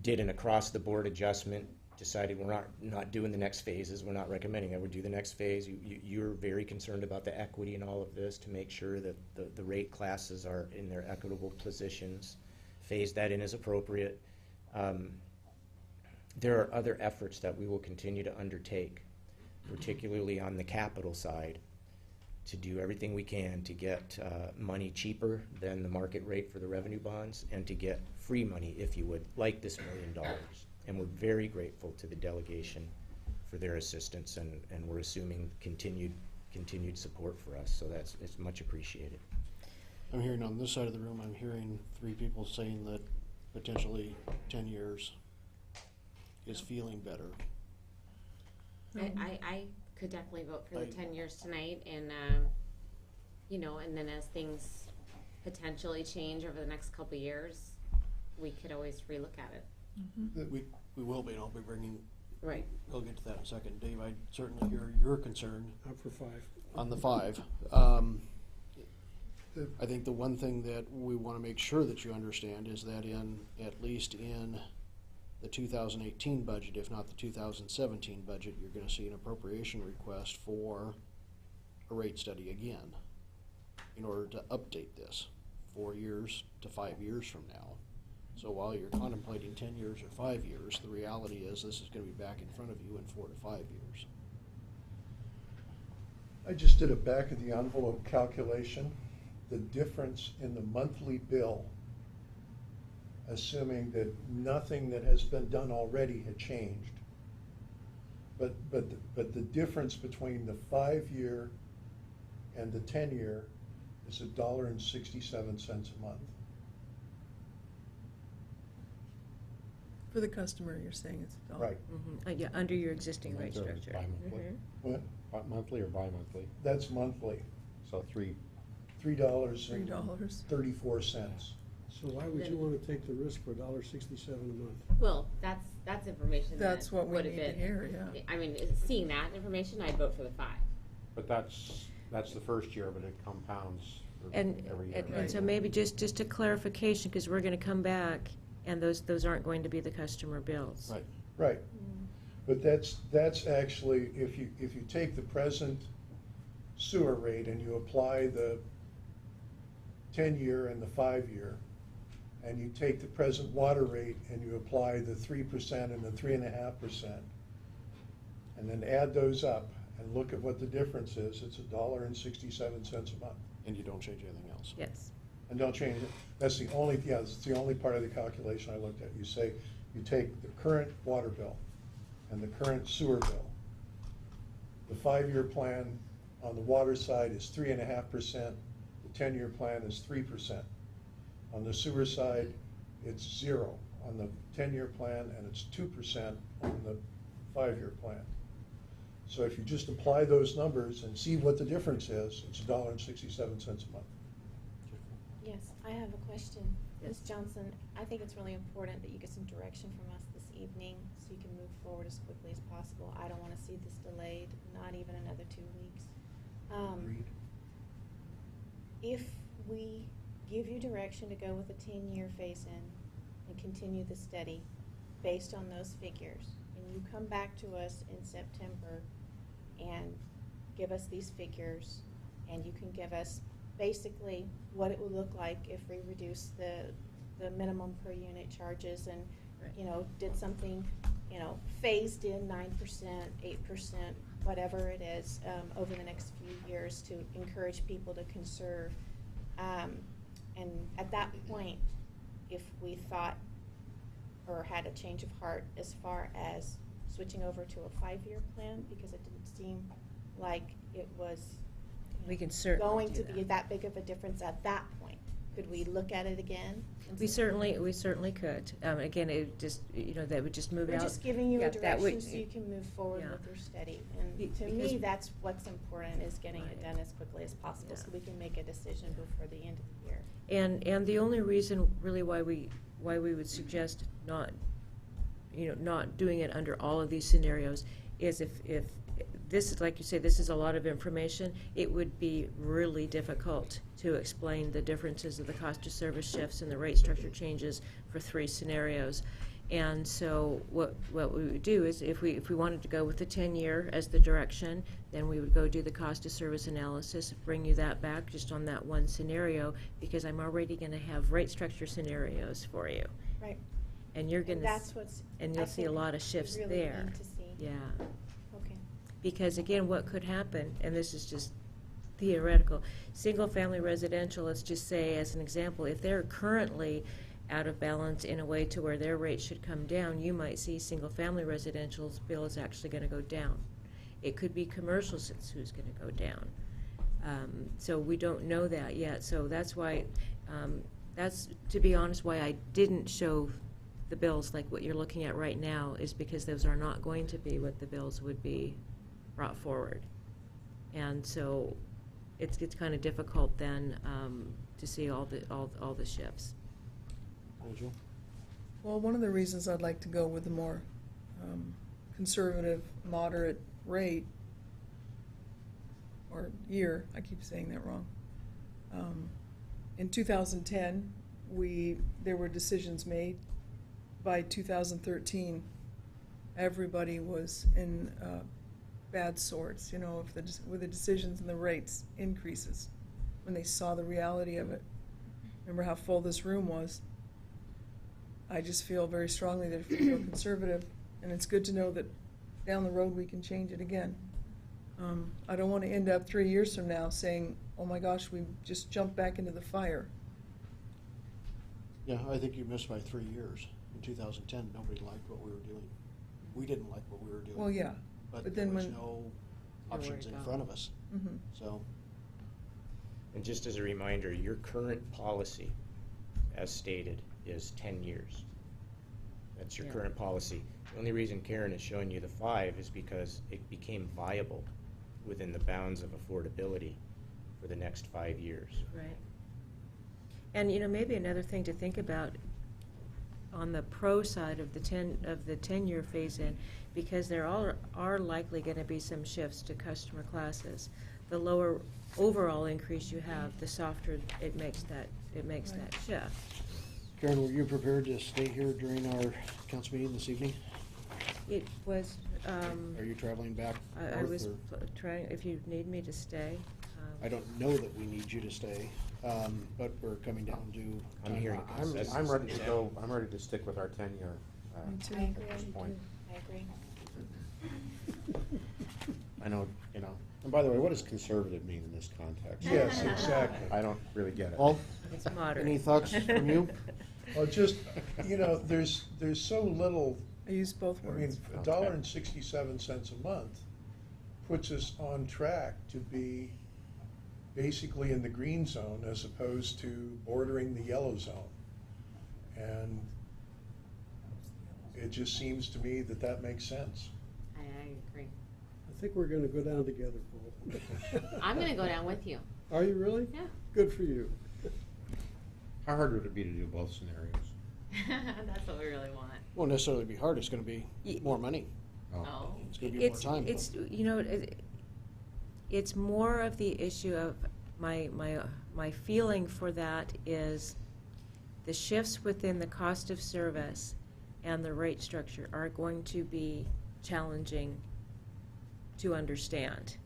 did an across-the-board adjustment, decided we're not doing the next phases, we're not recommending I would do the next phase. You're very concerned about the equity in all of this to make sure that the rate classes are in their equitable positions, phase that in as appropriate. There are other efforts that we will continue to undertake, particularly on the capital side, to do everything we can to get money cheaper than the market rate for the revenue bonds and to get free money, if you would, like this $1 million. And we're very grateful to the delegation for their assistance, and we're assuming continued support for us. So it's much appreciated. I'm hearing on this side of the room, I'm hearing 3 people saying that potentially 10 years is feeling better. I could definitely vote for the 10 years tonight, and and then as things potentially change over the next couple of years, we could always relook at it. We will be, and I'll be bringing, Right. we'll get to that in a second. Dave, I certainly hear your concern I'm for 5. on the 5. I think the one thing that we want to make sure that you understand is that at least in the 2018 budget, if not the 2017 budget, you're going to see an appropriation request for a rate study again in order to update this 4 years to 5 years from now. So while you're contemplating 10 years or 5 years, the reality is this is going to be back in front of you in 4 to 5 years. I just did a back of the envelope calculation. The difference in the monthly bill, assuming that nothing that has been done already had changed. But the difference between the 5-year and the 10-year is $1.67 a month. For the customer, you're saying it's $1. Right. Yeah, under your existing rate Monthly or structure. bi-monthly? What? Monthly or bi-monthly? That's monthly. So $3.34. So why would you want to take the risk for $1.67 a month? Well, that's information That's that what we would have need to been. hear, yeah. I mean, seeing that information, I'd vote for the 5. But that's the first year, but it compounds And, every year. and so maybe just a clarification, because we're gonna come back, and those aren't going to be the customer bills. Right. Right. But that's actually, if you take the present sewer rate and you apply the 10-year and the 5-year, and you take the present water rate and you apply the 3% and the 3.5%, and then add those up and look at what the difference is, it's $1.67 a month. And you don't change anything else. Yes. And don't change it. That's the only part of the calculation I looked at. You say, you take the current water bill and the current sewer bill. The 5-year plan on the water side is 3.5%. The 10-year plan is 3%. On the sewer side, it's 0 on the 10-year plan, and it's 2% on the 5-year plan. So if you just apply those numbers and see what the difference is, it's $1.67 a month. Yes, I have a question. Ms. Johnson, I think it's really important that you get some direction from us this evening so you can move forward as quickly as possible. I don't want to see this delayed, not even another 2 weeks. Agreed. If we give you direction to go with a 10-year phase-in and continue the study based on those figures, and you come back to us in September and give us these figures, and you can give us basically what it would look like if we reduce the minimum per unit charges and, did something you know, phased in 9%, 8%, whatever it is, over the next few years to encourage people to conserve. And at that point, if we thought or had a change of heart as far as switching over to a 5-year plan, because it didn't seem like it was We can certainly going do to be that big of a difference at that point. Could we look at it again? and We see? certainly could. Again, it just, you know, that would just move We're out. just giving you Yeah, a that would- direction so you can move forward Yeah. with your study. Be- And to because- me, that's what's important, is getting it Right. done as quickly as possible, so Yeah. we can make a decision before the end of the year. And the only reason really why we would suggest not, you know, not doing it under all of these scenarios is if this is, like you say, this is a lot of information, it would be really difficult to explain the differences of the cost of service shifts and the rate structure changes for 3 scenarios. And so what we would do is if we wanted to go with the 10-year as the direction, then we would go do the cost of service analysis, bring you that back just on that one scenario, because I'm already going to have rate structure scenarios for you. Right. And you're going And to, that's what's, and I you'll see a think lot of we shifts really there. need to see. Yeah. Okay. Because again, what could happen, and this is just theoretical, single-family residential, let's just say as an example, if they're currently out of balance in a way to where their rate should come down, you might see single-family residential's bill is actually going to go down. It could be commercials who's going to go down. So we don't know that yet. So that's why, that's, to be honest, why I didn't show the bills like what you're looking at right now, is because those are not going to be what the bills would be brought forward. And so it's kind of difficult then to see all the shifts. Angel? Well, one of the reasons I'd like to go with the more conservative, moderate rate, or year, I keep saying that wrong. In 2010, there were decisions made. By 2013, everybody was in bad sorts, you know, with the decisions and the rates increases, when they saw the reality of it. Remember how full this room was? I just feel very strongly that if we go conservative, and it's good to know that down the road we can change it again. I don't want to end up 3 years from now saying, oh my gosh, we just jumped back into the fire. Yeah, I think you missed by 3 years. In 2010, nobody liked what we were doing. We didn't like what we were doing. Well, yeah, But but there then was when. no Nowhere options to in go. front of us, Mhm. so. And just as a reminder, your current policy, as stated, is 10 years. That's your Yeah. current policy. The only reason Karen is showing you the 5 is because it became viable within the bounds of affordability for the next 5 years. Right. And, you know, maybe another thing to think about on the pro side of the 10-year phase-in, because there are likely going to be some shifts to customer classes. The lower overall increase you have, the softer it makes that Right. shift. Karen, were you prepared to stay here during our council meeting this evening? It was, Are you traveling back I north, was or? trying, if you need me to stay. I don't know that we need you to stay, but we're coming down to I'm time. hearing consensus. I'm ready to go, I'm ready to stick with our 10-year, Me too. I agree. at this point. I agree. I know, you know, and by the way, what does conservative mean in this context? Yes, exactly. I don't really get it. Paul, It's moderate. any thoughts from you? Well, just, you know, there's so little, I use both I mean, words. $1.67 a month puts us on track to be basically in the green zone as opposed to bordering the yellow zone. And it just seems to me that that makes sense. I agree. I think we're gonna go down together, Paul. I'm gonna go down with you. Are you really? Yeah. Good for you. How hard would it be to do both scenarios? That's what we really want. Won't necessarily be hard, it's gonna be more money. Oh. It's gonna be more time. It's, you know, it's more of the issue of my feeling for that is the shifts within the cost of service and the rate structure are going to be challenging to understand.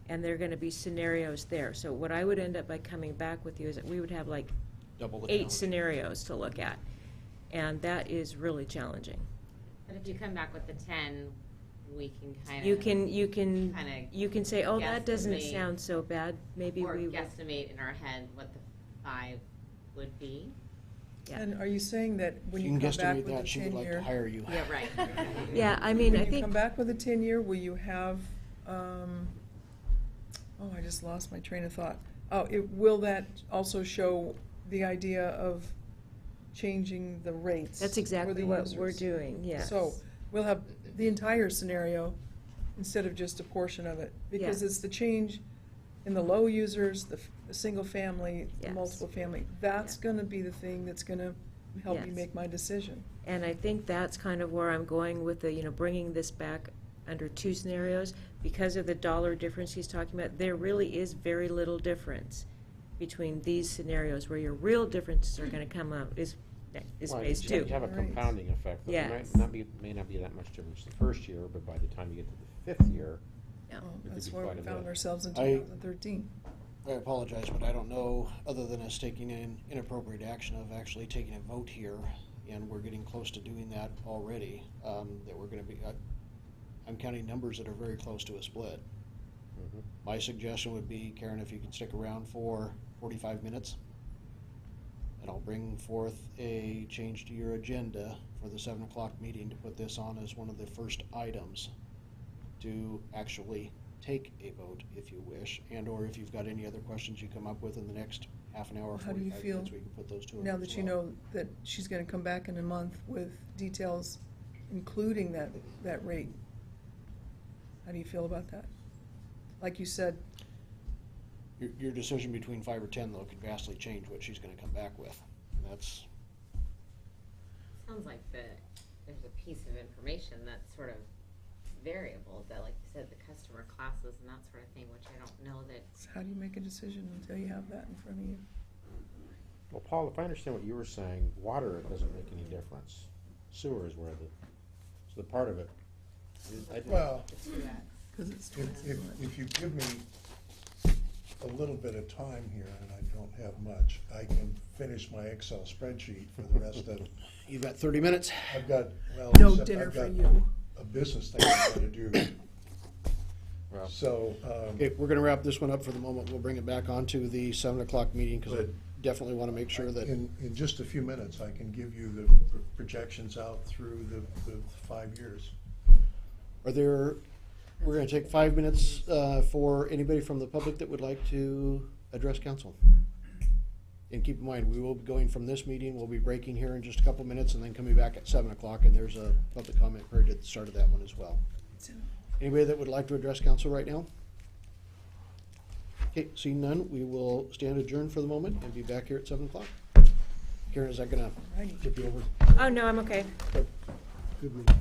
And there are going to be scenarios there. So what I would end up by coming back with you is that we would have like Double the 8 challenge. scenarios to look at. And that is really challenging. But if you come back with the 10, we can kind of. You can Kinda say, oh, that doesn't guesstimate. sound so bad, maybe Or we would. guesstimate in our head what the 5 would be. Yeah. And are you saying that when If you you can come back guesstimate with a that, she would like to 10-year? hire you. Yeah, right. Yeah, I mean, I When you think, come back with a 10-year, will you have, I just lost my train of thought. Oh, will that also show the idea of changing the rates? that's for exactly the what we're users? doing, yes. So, we'll have the entire scenario instead of just a portion of it. Because Yeah. it's the change in the low users, the single family, the Yes. multiple family. That's Yeah. gonna be the thing that's gonna help me Yes. make my decision. And I think that's kind of where I'm going with the, bringing this back under 2 scenarios. Because of the dollar difference he's talking about, there really is very little difference between these scenarios, where your real differences are gonna come out is Well, phase you 2. have a Right. compounding effect. There Yes. may not be that much difference the first year, but by the time you get to the 5th year, Yeah. Well, could that's be where quite we a found bit. ourselves in I- 2013. I apologize, but I don't know, other than us taking an inappropriate action of actually taking a vote here, and we're getting close to doing that already, that we're gonna be, I'm counting numbers that are very close to a split. Mhm. My suggestion would be, Karen, if you can stick around for 45 minutes, and I'll bring forth a change to your agenda for the 7 o'clock meeting to put this on as one of the first items to actually take a vote, if you wish, and/or if you've got any other questions you come up with in the next half an hour, How do you 45 feel minutes, we can put those two in now as that you well. know that she's gonna come back in a month with details, including that rate? How do you feel about that? Like you said, Your decision between 5 or 10, though, could vastly change what she's gonna come back with. And that's, Sounds like there's a piece of information that's sort of variable, that like you said, the customer classes and that sort of thing, which I don't know that. how do you make a decision until you have that in front of you? Well, Paul, if I understand what you were saying, water, it doesn't make any difference. Sewer is where so the part of it. Well, Because it's if you give me a little bit of time here, and I don't have much, I can finish my Excel spreadsheet for the rest of, you've got 30 minutes? I've got, well, no except dinner I've for got you. a business thing I've got to do. Well, So, Okay, we're gonna wrap this one up for the moment. We'll bring it back onto the 7 o'clock meeting, because I But- definitely wanna make sure that, in just a few minutes, I can give you the projections out through the 5 years. we're gonna take 5 minutes for anybody from the public that would like to address council. And keep in mind, we will be going from this meeting, we'll be breaking here in just a couple minutes, and then coming back at 7 o'clock, and there's a public comment period at the start of that one as well. Anybody that would like to address council right now? Okay, seeing none, we will stand adjourned for the moment and be back here at 7 o'clock. Karen, is that gonna Alrighty. tip you over? Oh, no, I'm okay. Good meeting.